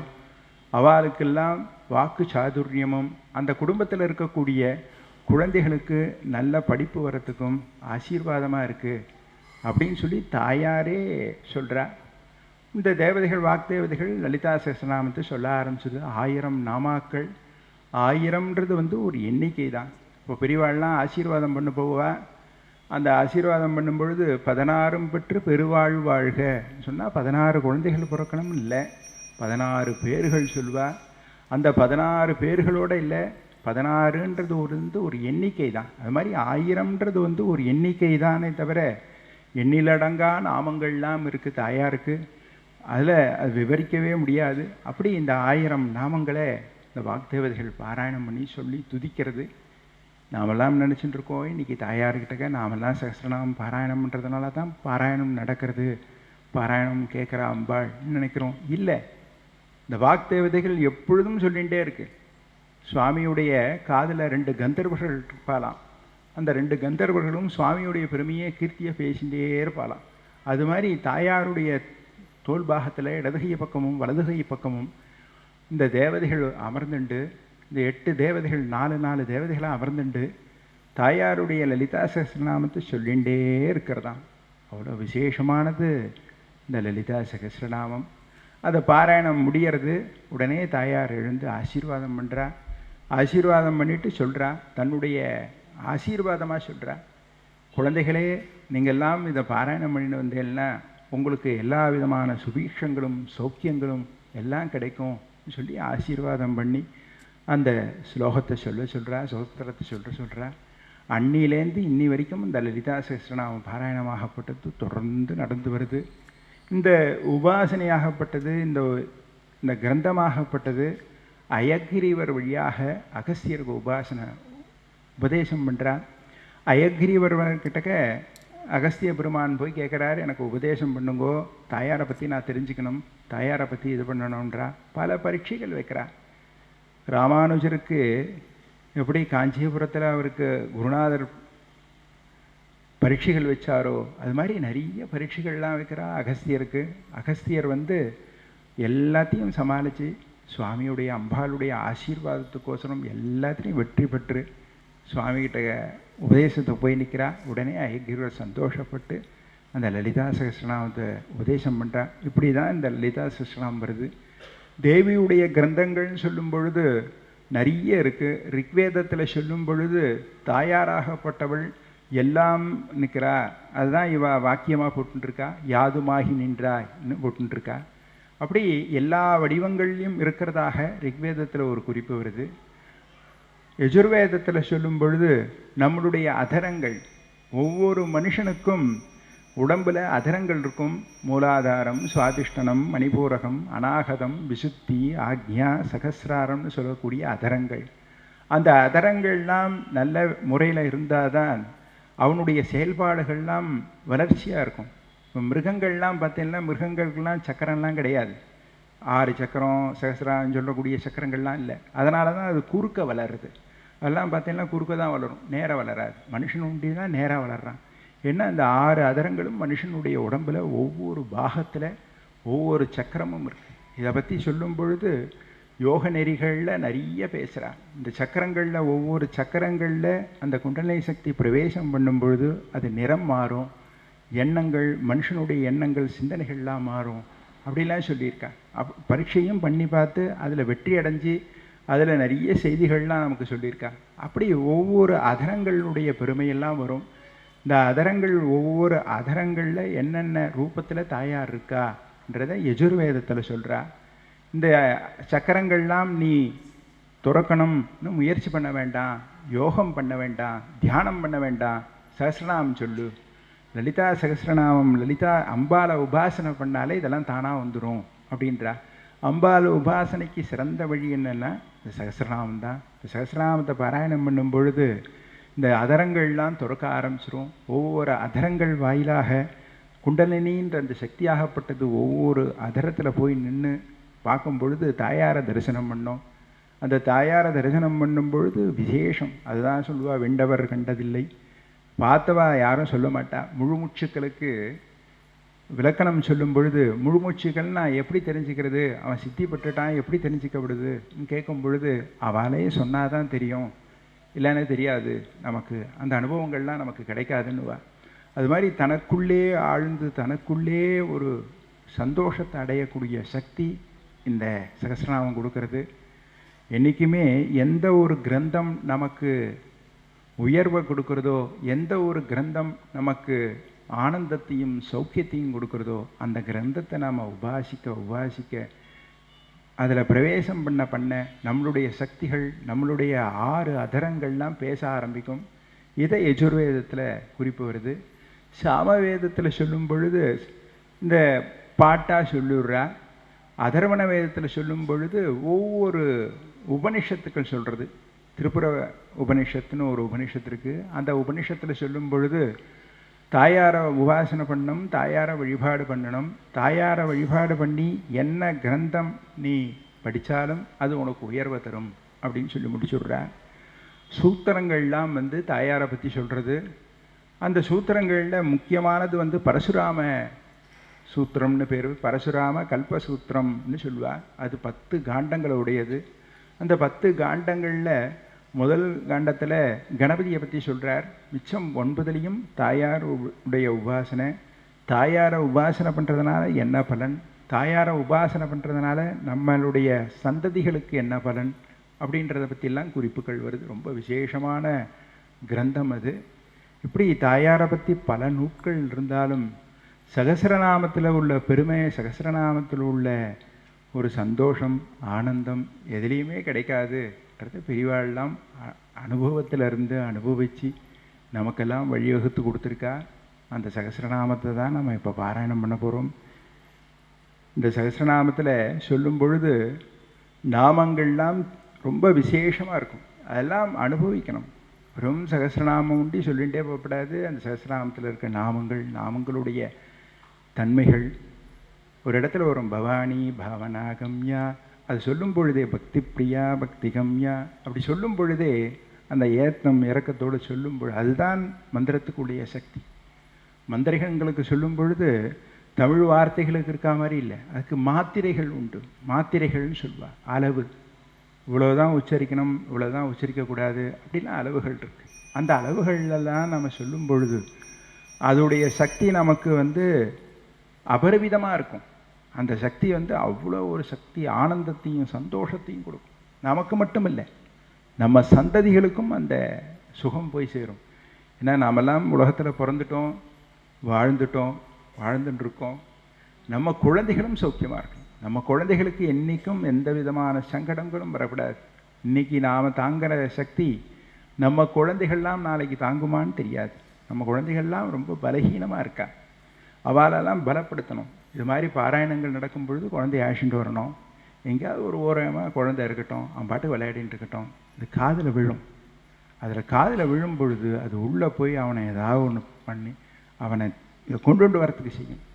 அவளுக்கெல்லாம் வாக்கு சாதுரியமும் அந்த குடும்பத்தில் இருக்கக்கூடிய குழந்தைகளுக்கு நல்ல படிப்பு வரத்துக்கும் ஆசீர்வாதமாக இருக்குது அப்படின்னு சொல்லி தாயாரே சொல்கிறா. இந்த தேவதைகள், வாக்தேவதைகள் லலிதா சகஸ்ரநாமத்தை சொல்ல ஆரம்பிச்சது. 1000 நாமாக்கள். 1000ன்றது ஒரு எண்ணிக்கை தான். இப்போ பெரியவாள்லாம் ஆசீர்வாதம் பண்ண போவா. அந்த ஆசீர்வாதம் பண்ணும் பொழுது 16 பெற்று பெருவாழ் வாழ்க சொன்னால் 16 குழந்தைகள் பிறக்கணும் இல்லை, 16 பேர்கள் சொல்வா. அந்த 16 பேர்களோடு இல்லை, 16ன்றது ஒரு எண்ணிக்கை தான். அது மாதிரி 1000ன்றது ஒரு எண்ணிக்கை தானே தவிர எண்ணிலடங்கா நாமங்கள்லாம் இருக்குது தாயாருக்கு. அதில் அது விவரிக்கவே முடியாது. அப்படி இந்த 1000 நாமங்களை இந்த வாக்தேவதைகள் பாராயணம் பண்ணி சொல்லி துதிக்கிறது. நாமெல்லாம் நினச்சிட்டு இருக்கோம், இன்றைக்கி தாயார்கிட்டக்க நாமெல்லாம் சகஸ்ரநாமம் பாராயணம் பண்ணுறதுனால தான் பாராயணம் நடக்கிறது, பாராயணம் கேட்குற அம்பாள்னு நினைக்கிறோம். இல்லை, இந்த வாக்தேவதைகள் எப்பொழுதும் சொல்லிகிட்டே இருக்கு. சுவாமியுடைய காதில் 2 கந்தர்வர்கள் இருப்பாலாம். அந்த 2 கந்தர்வர்களும் சுவாமியுடைய பெருமையை கீர்த்தியை பேசிகிட்டே இருப்பாலாம். அது மாதிரி தாயாருடைய தோல்பாகத்தில் இடதுகை பக்கமும் வலதுகை பக்கமும் இந்த தேவதைகள் அமர்ந்துண்டு, இந்த 8 தேவதைகள் 4 தேவதைகளாக அமர்ந்துண்டு தாயாருடைய லலிதா சகஸ்ரநாமத்தை சொல்லிகிட்டே இருக்கிறதாம். அவ்வளோ விசேஷமானது இந்த லலிதா சகஸ்ரநாமம். அதை பாராயணம் முடியறது. உடனே தாயார் எழுந்து ஆசீர்வாதம் பண்ணுறா. ஆசீர்வாதம் பண்ணிட்டு சொல்கிறா, தன்னுடைய ஆசீர்வாதமாக சொல்கிறா, குழந்தைகளே நீங்கள்லாம் இதை பாராயணம் பண்ணிட்டு வந்தேன்னா உங்களுக்கு எல்லா விதமான சுபீட்சங்களும் சௌக்கியங்களும் எல்லாம் கிடைக்கும் சொல்லி ஆசீர்வாதம் பண்ணி அந்த ஸ்லோகத்தை சொல்கிறா, சோத்திரத்தை சொல்கிறா. அன்னிலேருந்து இன்னி வரைக்கும் இந்த லலிதா சகஸ்ரநாமம் பாராயணமாகப்பட்டது தொடர்ந்து நடந்து வருது. இந்த உபாசனையாகப்பட்டது, இந்த கிரந்தமாகப்பட்டது அயக்ரீவர் வழியாக அகஸ்தியருக்கு உபதேசம் பண்ணுறார். அயக்ரீவர்கிட்டக்க அகஸ்திய பெருமான் போய் கேட்குறாரு, எனக்கு உபதேசம் பண்ணுங்கோ, தாயாரை பற்றி நான் தெரிஞ்சுக்கணும், தாயாரை பற்றி இது பண்ணணுன்றா. பல பரீட்சைகள் வைக்கிறார். ராமானுஜருக்கு எப்படி காஞ்சிபுரத்தில் அவருக்கு குருநாதர் பரீட்சைகள் வச்சாரோ அது மாதிரி நிறைய பரீட்சைகள்லாம் வைக்கிறா அகஸ்தியருக்கு. அகஸ்தியர் எல்லாத்தையும் சமாளித்து சுவாமியுடைய அம்பாளுடைய ஆசீர்வாதத்துக்கோசரம் எல்லாத்தையும் வெற்றி பெற்று சுவாமிகிட்ட உபதேசத்தை போய் நிற்கிறா. உடனே அயக்ரீவர் சந்தோஷப்பட்டு அந்த லலிதா சகஸ்ரநாமத்தை உபதேசம் பண்ணுறா. இப்படி தான் இந்த லலிதா சகஸ்ரநாமம் வருது. தேவியுடைய கிரந்தங்கள்னு சொல்லும் பொழுது நிறைய இருக்குது. ரிக்வேதத்தில் சொல்லும் பொழுது தாயாராகப்பட்டவள் எல்லாம் நிற்கிறா, அதுதான் இவ வாக்கியமாக போட்டுருக்கா. யாதுமாகி நின்றாய்ன்னு போட்டுருக்கா. அப்படி எல்லா வடிவங்கள்லையும் இருக்கிறதாக ரிக்வேதத்தில் ஒரு குறிப்பு வருது. யஜுர்வேதத்தில் சொல்லும் பொழுது நம்மளுடைய அதரங்கள், ஒவ்வொரு மனுஷனுக்கும் உடம்பில் அதரங்கள் இருக்கும். மூலாதாரம், சுவாதிஷ்டனம், மணிபூரகம், அநாகதம், விசுத்தி, ஆக்ஞா, சகசிராரம்னு சொல்லக்கூடிய அதரங்கள். அந்த அதரங்கள்லாம் நல்ல முறையில் இருந்தால் தான் அவனுடைய செயல்பாடுகள்லாம் வளர்ச்சியாக இருக்கும். இப்போ மிருகங்கள்லாம் பார்த்தீங்கன்னா மிருகங்களுக்கெல்லாம் சக்கரம்லாம் கிடையாது. 6 சக்கரம் சகசிரான்னு சொல்லக்கூடிய சக்கரங்கள்லாம் இல்லை. அதனால தான் அது குறுக்க வளருது. அதெல்லாம் பார்த்தீங்கன்னா குறுக்க தான் வளரும், நேராக வளராது. மனுஷன் உண்டி தான் நேராக வளர்றான். ஏன்னா இந்த 6 அதரங்களும் மனுஷனுடைய உடம்பில் ஒவ்வொரு பாகத்தில் ஒவ்வொரு சக்கரமும் இருக்குது. இதை பற்றி சொல்லும் பொழுது யோக நெறிகளில் நிறைய பேசுகிறார். இந்த சக்கரங்களில் ஒவ்வொரு சக்கரங்களில் அந்த குண்டலினி சக்தி பிரவேசம் பண்ணும் பொழுது அது நிறம் மாறும், எண்ணங்கள், மனுஷனுடைய எண்ணங்கள், சிந்தனைகள்லாம் மாறும் அப்படிலாம் சொல்லியிருக்கா. பரீட்சையும் பண்ணி பார்த்து அதில் வெற்றி அடைஞ்சி அதில் நிறைய செய்திகள்லாம் நமக்கு சொல்லியிருக்கா. அப்படி ஒவ்வொரு அதரங்களுடைய பெருமையெல்லாம் வரும். இந்த அதரங்கள், ஒவ்வொரு அதரங்களில் என்னென்ன ரூபத்தில் தாயார் இருக்கான்றதை யஜுர்வேதத்தில் சொல்கிறா. இந்த சக்கரங்கள்லாம் நீ துறக்கணும்னு முயற்சி பண்ண வேண்டாம், யோகம் பண்ண வேண்டாம், தியானம் பண்ண வேண்டாம், சகஸ்ரநாமம் சொல்லு, லலிதா சகஸ்ரநாமம், லலிதா அம்பாலை உபாசனை பண்ணாலே இதெல்லாம் தானாக வந்துடும் அப்படின்றா. அம்பாலை உபாசனைக்கு சிறந்த வழி என்னென்னா இந்த சகஸ்ரநாமம் தான். இந்த சகஸ்ரநாமத்தை பாராயணம் பண்ணும் பொழுது இந்த அதரங்கள்லாம் துறக்க ஆரம்பிச்சிரும். ஒவ்வொரு அதரங்கள் வாயிலாக குண்டலினின்ற அந்த சக்தியாகப்பட்டது ஒவ்வொரு அதரத்தில் போய் நின்று பார்க்கும் பொழுது தாயாரை தரிசனம் பண்ணோம். அந்த தாயாரை தரிசனம் பண்ணும் பொழுது விசேஷம். அதுதான் சொல்லுவா, வெண்டவர் கண்டதில்லை, பார்த்தவா யாரும் சொல்ல மாட்டா. முழுமூச்சுக்களுக்கு விளக்கணம் சொல்லும் பொழுது முழுமூச்சுக்கள்னா எப்படி தெரிஞ்சுக்கிறது, அவன் சித்தி பட்டுட்டான் எப்படி தெரிஞ்சிக்கப்படுதுன்னு கேட்கும் பொழுது அவளே சொன்னாதான் தெரியும், இல்லைன்னு தெரியாது, நமக்கு அந்த அனுபவங்கள்லாம் நமக்கு கிடைக்காதுன்னுவா. அது மாதிரி தனக்குள்ளே ஆழ்ந்து தனக்குள்ளே ஒரு சந்தோஷத்தை அடையக்கூடிய சக்தி இந்த சகஸ்ரநாமம் கொடுக்கறது. என்றைக்குமே எந்த ஒரு கிரந்தம் நமக்கு உயர்வை கொடுக்குறதோ, எந்த ஒரு கிரந்தம் நமக்கு ஆனந்தத்தையும் சௌக்கியத்தையும் கொடுக்குறதோ அந்த கிரந்தத்தை நாம் உபாசிக்க அதில் பிரவேசம் பண்ண நம்மளுடைய சக்திகள், நம்மளுடைய 6 அதரங்கள்லாம் பேச ஆரம்பிக்கும். இதை யஜுர்வேதத்தில் குறிப்பு வருது. சாமவேதத்தில் சொல்லும் பொழுது இந்த பாட்டாக சொல்லிடுறா. அதர்வண வேதத்தில் சொல்லும் பொழுது ஒவ்வொரு உபனிஷத்துக்கள் சொல்கிறது. திரிபுர உபனிஷத்துன்னு ஒரு உபனிஷத்து இருக்குது. அந்த உபனிஷத்தில் சொல்லும் பொழுது தாயாரை உபாசனை பண்ணணும், தாயாரை வழிபாடு பண்ணணும், தாயாரை வழிபாடு பண்ணி என்ன கிரந்தம் நீ படித்தாலும் அது உனக்கு உயர்வை தரும் அப்படின்னு சொல்லி முடிச்சுடுறா. சூத்திரங்கள்லாம் தாயாரை பற்றி சொல்கிறது. அந்த சூத்திரங்களில் முக்கியமானது பரசுராம சூத்திரம்னு பேர். பரசுராம கல்பசூத்திரம்னு சொல்லுவாள். அது 10 காண்டங்களை உடையது. அந்த 10 காண்டங்களில் முதல் காண்டத்தில் கணபதியை பற்றி சொல்கிறார். மிச்சம் 9லையும் தாயார் உடைய உபாசனை. தாயாரை உபாசனை பண்ணுறதுனால என்ன பலன், தாயாரை உபாசனை பண்ணுறதுனால நம்மளுடைய சந்ததிகளுக்கு என்ன பலன் அப்படின்றத பற்றிலாம் குறிப்புகள் வருது. ரொம்ப விசேஷமான கிரந்தம் அது. இப்படி தாயாரை பற்றி பல நூட்கள் இருந்தாலும் சகஸ்ரநாமத்தில் உள்ள பெருமை, சகஸ்ரநாமத்தில் உள்ள ஒரு சந்தோஷம், ஆனந்தம் எதுலேயுமே கிடைக்காதுன்றது பெரியவாள்லாம் அனுபவத்தில் இருந்து அனுபவித்து நமக்கெல்லாம் வழிவகுத்து கொடுத்துருக்கா. அந்த சகஸ்ரநாமத்தை தான் நம்ம இப்போ பாராயணம் பண்ண போகிறோம். இந்த சகஸ்ரநாமத்தில் சொல்லும் பொழுது நாமங்கள்லாம் ரொம்ப விசேஷமாக இருக்கும். அதெல்லாம் அனுபவிக்கணும். வெறும் சகஸ்ரநாமம் உண்டி சொல்லிகிட்டே போகப்படாது. அந்த சகஸ்ரநாமத்தில் இருக்க நாமங்களுடைய தன்மைகள் ஒரு இடத்துல வரும். பவானி பாவனா கம்யா, அது சொல்லும் பொழுதே பக்தி பிரியா பக்தி கம்யா, அப்படி சொல்லும் பொழுதே அந்த ஏத்தம் இறக்கத்தோடு சொல்லும் பொழுது அதுதான் மந்திரத்துக்குடைய சக்தி. மந்திரங்களுக்கு சொல்லும் பொழுது தமிழ் வார்த்தைகளுக்கு இருக்கா மாதிரி இல்லை, அதுக்கு மாத்திரைகள் உண்டு. மாத்திரைகள்னு சொல்லுவாள். அளவு இவ்வளோதான் உச்சரிக்கணும், இவ்வளோதான் உச்சரிக்கக்கூடாது அப்படின்னா அளவுகள் இருக்குது. அந்த அளவுகளெல்லாம் நம்ம சொல்லும் பொழுது அதோடைய சக்தி நமக்கு அபரிவிதமாக இருக்கும். அந்த சக்தி அவ்வளோ ஒரு சக்தி, ஆனந்தத்தையும் சந்தோஷத்தையும் கொடுக்கும். நமக்கு மட்டும் இல்லை, நம்ம சந்ததிகளுக்கும் அந்த சுகம் போய் சேரும். ஏன்னா நாமெல்லாம் உலகத்தில் பிறந்துட்டோம், வாழ்ந்துட்டுருக்கோம். நம்ம குழந்தைகளும் சௌக்கியமாக இருக்கும். நம்ம குழந்தைகளுக்கு என்றைக்கும் எந்த விதமான சங்கடங்களும் வரக்கூடாது. இன்றைக்கி நாம் தாங்குகிற சக்தி நம்ம குழந்தைகள்லாம் நாளைக்கு தாங்குமான்னு தெரியாது. நம்ம குழந்தைகள்லாம் ரொம்ப பலகீனமாக இருக்கா. அவளெல்லாம் பலப்படுத்தணும். இது மாதிரி பாராயணங்கள் நடக்கும் பொழுது குழந்தைய ஆசிட்டு வரணும். எங்கேயாவது ஒரு ஓரமாக குழந்தை இருக்கட்டும், அவன் பாட்டு விளையாடின்னு இருக்கட்டும், இது காதில் விழும். அதில் காதில் விழும் பொழுது அது உள்ளே போய் அவனை ஏதாவது ஒன்று பண்ணி அவனை இதை கொண்டு வரத்துக்கு செய்யும்.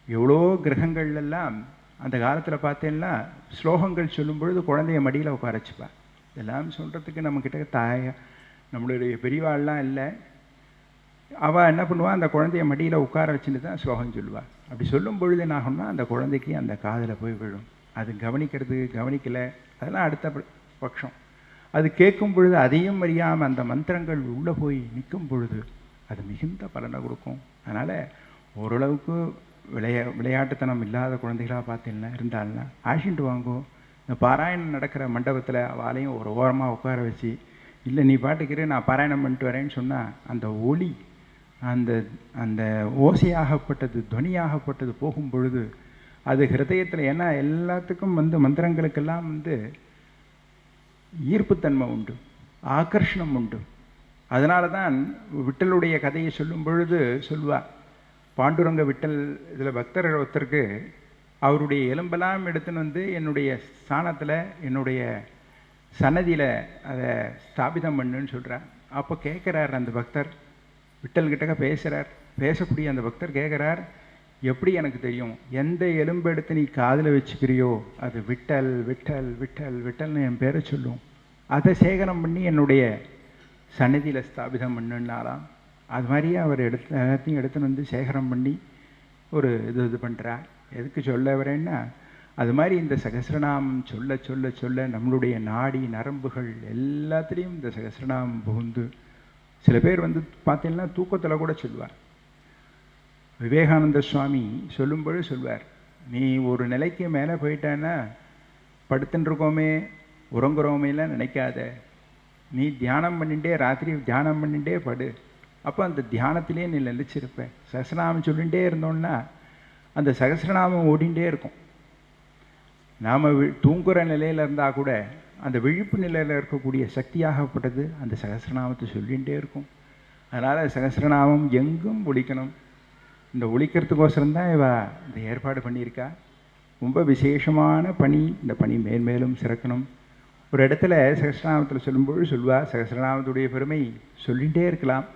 எவ்வளோ கிரகங்கள்லாம் அந்த காலத்தில் பார்த்தேன்னா ஸ்லோகங்கள் சொல்லும் பொழுது குழந்தைய மடியில் உட்கார வச்சுப்பா. இதெல்லாம் சொல்கிறதுக்கு நம்மக்கிட்ட நம்மளுடைய பெரியவாள்லாம் இல்லை. அவள் என்ன பண்ணுவாள், அந்த குழந்தைய மடியில் உட்கார வச்சுட்டு தான் ஸ்லோகம் சொல்லுவாள். அப்படி சொல்லும் பொழுது என்ன ஆகும்னா அந்த குழந்தைக்கு அந்த காதில் போய் விழும். அது கவனிக்கலை, அதெல்லாம் அடுத்த பட்சம். அது கேட்கும் பொழுது அதையும் அறியாமல் அந்த மந்திரங்கள் உள்ளே போய் நிற்கும் பொழுது அது மிகுந்த பலனை கொடுக்கும். அதனால் ஓரளவுக்கு விளையாட்டுத்தனம் இல்லாத குழந்தைகளாக பார்த்தீங்கன்னா இருந்தாலும் ஆசிட்டு வாங்கோ. இந்த பாராயணம் நடக்கிற மண்டபத்தில் அவளையும் ஒரு ஓரமாக உட்கார வச்சு, இல்லை நீ பாட்டுக்கிறேன் நான் பாராயணம் பண்ணிட்டு வரேன்னு சொன்னால் அந்த ஒளி, அந்த ஓசையாகப்பட்டது, துவனியாகப்பட்டது போகும் பொழுது அது ஹிருதயத்தில், ஏன்னா எல்லாத்துக்கும் மந்திரங்களுக்கெல்லாம் ஈர்ப்புத்தன்மை உண்டு, ஆகர்ஷணம் உண்டு. அதனால தான் விட்டலுடைய கதையை சொல்லும் பொழுது சொல்வார், பாண்டுரங்க விட்டல் இதில் பக்தர் ஒருத்தருக்கு அவருடைய எலும்பெல்லாம் எடுத்துன்னு வந்து என்னுடைய ஸ்தானத்தில் என்னுடைய சன்னதியில் அதை ஸ்தாபிதம் பண்ணுன்னு சொல்கிறார். அப்போ கேட்குறார் அந்த பக்தர், விட்டல்கிட்ட பேசுகிறார். பேசக்கூடிய அந்த பக்தர் கேட்குறார், எப்படி எனக்கு தெரியும்? எந்த எலும்பு எடுத்து நீ காதில் வச்சுக்கிறியோ அது விட்டல் விட்டல் விட்டல் விட்டல்னு என் பேரை சொல்லும். அதை சேகரம் பண்ணி என்னுடைய சன்னதியில் ஸ்தாபிதம் பண்ணுன்னாலாம். அது மாதிரியே அவர் எல்லாத்தையும் எடுத்துன்னு வந்து சேகரம் பண்ணி ஒரு இது பண்ணுறார். எதுக்கு சொல்ல வரேன்னா, அது மாதிரி இந்த சகஸ்ரநாமம் சொல்ல சொல்ல சொல்ல நம்மளுடைய நாடி நரம்புகள் எல்லாத்துலேயும் இந்த சகஸ்ரநாமம் புகுந்து, சில பேர் வந்து பார்த்தீங்கன்னா தூக்கத்தில் கூட சொல்வார். விவேகானந்த சுவாமி சொல்லும்போது சொல்வார், நீ ஒரு நிலைக்கு மேலே போயிட்டேன்னா படுத்துன்னு இருக்கோமே உறங்குறோமேலாம் நினைக்காத, நீ தியானம் பண்ணிகிட்டே ராத்திரி தியானம் பண்ணிகிட்டே படு, அப்போ அந்த தியானத்திலே நீ நிலைச்சிருப்ப. சகஸ்ரநாமம் சொல்லிகிட்டே இருந்தோன்னா அந்த சகஸ்ரநாமம் ஓடிகிட்டே இருக்கும். நாம் தூங்குகிற நிலையில் இருந்தால் கூட அந்த விழிப்பு நிலையில் இருக்கக்கூடிய சக்தியாகப்பட்டது அந்த சகஸ்ரநாமத்தை சொல்லிகிட்டே இருக்கும். அதனால் சகஸ்ரநாமம் எங்கும் ஒலிக்கணும். இந்த ஒலிக்கிறதுக்கோசரம் தான் இந்த ஏற்பாடு பண்ணியிருக்கா. ரொம்ப விசேஷமான பணி. இந்த பணி மேன்மேலும் சிறக்கணும். ஒரு இடத்துல சகஸ்ரநாமத்தில் சொல்லும்போது சொல்லுவாள், சகஸ்ரநாமத்துடைய பெருமை சொல்லிகிட்டே இருக்கலாம்.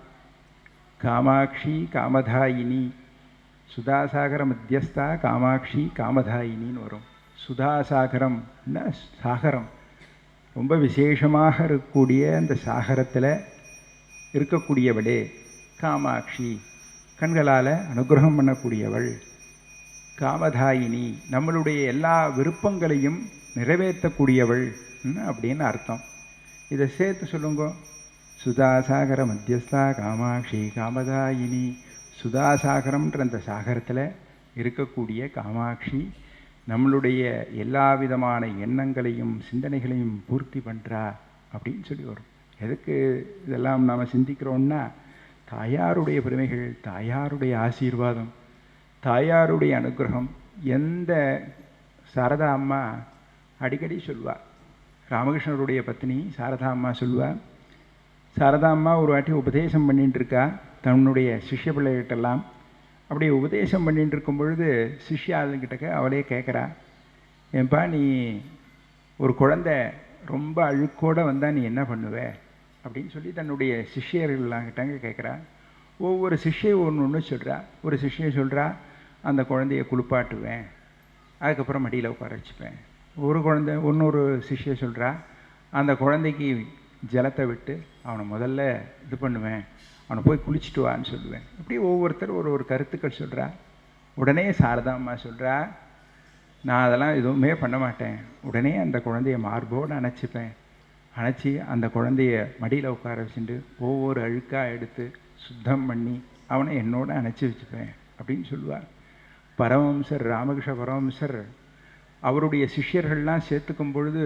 காமாட்சி காமதாயினி சுதாசாகர மத்தியஸ்தா காமாட்சி காமதாயினின்னு வரும். சுதாசாகரம்னா சாகரம், ரொம்ப விசேஷமாக இருக்கக்கூடிய அந்த சாகரத்தில் இருக்கக்கூடியவளே காமாட்சி, கண்களால் அனுகிரகம் பண்ணக்கூடியவள். காமதாயினி, நம்மளுடைய எல்லா விருப்பங்களையும் நிறைவேற்றக்கூடியவள் அப்படின்னு அர்த்தம். இதை சேர்த்து சொல்லுங்க. சுதாசாகர மத்தியஸ்தா காமாட்சி காமதாயினி. சுதாசாகரம்ன்ற அந்த சாகரத்தில் இருக்கக்கூடிய காமாட்சி நம்மளுடைய எல்லா விதமான எண்ணங்களையும் சிந்தனைகளையும் பூர்த்தி பண்ணுறா அப்படின்னு சொல்லி வரும். எதுக்கு இதெல்லாம் நாம் சிந்திக்கிறோன்னா, தாயாருடைய பெருமைகள், தாயாருடைய ஆசீர்வாதம், தாயாருடைய அனுகிரகம். எந்த சாரதா அம்மா அடிக்கடி சொல்வார், ராமகிருஷ்ணருடைய பத்னி சாரதா அம்மா சொல்வார், சாரதா அம்மா ஒரு வாட்டி உபதேசம் பண்ணிட்டு இருக்கா தன்னுடைய சிஷ்ய பிள்ளைகிட்டெல்லாம். அப்படியே உபதேசம் பண்ணிட்டு இருக்கும் பொழுது சிஷ்யாளுங்கிட்ட அவளே கேட்குறா, ஏன்பா நீ ஒரு குழந்தை ரொம்ப அழுக்கோடு வந்தால் நீ என்ன பண்ணுவ அப்படின்னு சொல்லி தன்னுடைய சிஷ்யர்கள்லாங்கிட்டாங்க கேட்குறா. ஒவ்வொரு சிஷ்யை ஒன்று ஒன்று சொல்கிறா. ஒரு சிஷ்யை சொல்கிறா, அந்த குழந்தைய குளிப்பாட்டுவேன், அதுக்கப்புறம் மடியில் உட்கார வச்சுப்பேன். இன்னொரு சிஷ்யை சொல்கிறா, அந்த குழந்தைக்கு ஜலத்தை விட்டு அவனை முதல்ல இது பண்ணுவேன், அவனை போய் குளிச்சுட்டு வான்னு சொல்லுவேன். இப்படி ஒவ்வொருத்தர் ஒரு கருத்துக்கள் சொல்கிறா. உடனே சாரதாம்மா சொல்கிறா, நான் அதெல்லாம் எதுவுமே பண்ண மாட்டேன், உடனே அந்த குழந்தைய மார்போடு அணைச்சிப்பேன், அணைச்சி அந்த குழந்தைய மடியில் உட்கார வச்சுட்டு ஒவ்வொரு அழுக்காக எடுத்து சுத்தம் பண்ணி அவனை என்னோட அணைச்சி வச்சுப்பேன் அப்படின்னு சொல்லுவார். பரமஹம்சர் ராமகிருஷ்ண பரமஹம்சர் அவருடைய சிஷ்யர்கள்லாம் சேர்த்துக்கும் பொழுது,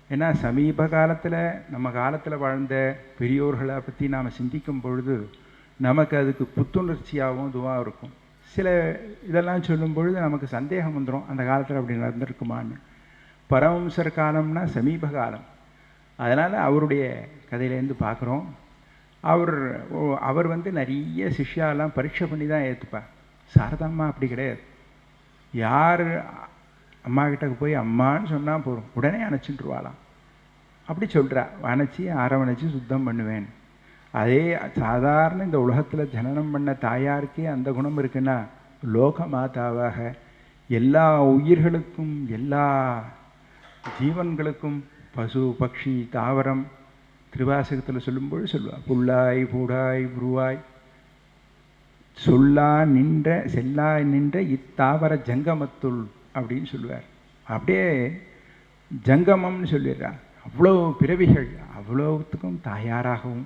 ஏன்னா சமீப காலத்தில் நம்ம காலத்தில் வாழ்ந்த பெரியோர்களை பற்றி நாம் சிந்திக்கும் பொழுது நமக்கு அதுக்கு புத்துணர்ச்சியாகவும் இதுவாக இருக்கும். சில இதெல்லாம் சொல்லும் பொழுது நமக்கு சந்தேகம் வந்துடும், அந்த காலத்தில் அப்படி நடந்திருக்குமான்னு. பரமஹம்சர் காலம்னா சமீப காலம். அதனால் அவருடைய கதையிலேருந்து பார்க்குறோம். அவர் நிறைய சிஷ்யாலாம் பரீட்சை பண்ணி தான் ஏற்றுப்பார். சாரதாம்மா அப்படி கிடையாது. யார் அம்மா கிட்ட போய் அம்மான்னு சொன்னால் போதும், உடனே அணைச்சிட்டுருவாளாம். அப்படி சொல்கிறா, அணைச்சி அரவணைச்சி சுத்தம் பண்ணுவேன். அதே சாதாரண இந்த உலகத்தில் ஜனனம் பண்ண தாயாருக்கே அந்த குணம் இருக்குன்னா, லோக மாதாவாக எல்லா உயிர்களுக்கும் எல்லா ஜீவன்களுக்கும் பசு பக்ஷி தாவரம் திருவாசகத்தில் சொல்லும்போது சொல்லுவாள், புல்லாய் பூடாய் புருவாய் சொல்லா நின்ற செல்லா நின்ற இத்தாவர ஜங்கமத்துள் அப்படின்னு சொல்லுவார். அப்படியே ஜங்கமம்னு சொல்லிடுறார். அவ்வளோ பிறவிகள், அவ்வளோத்துக்கும் தாயாராகவும்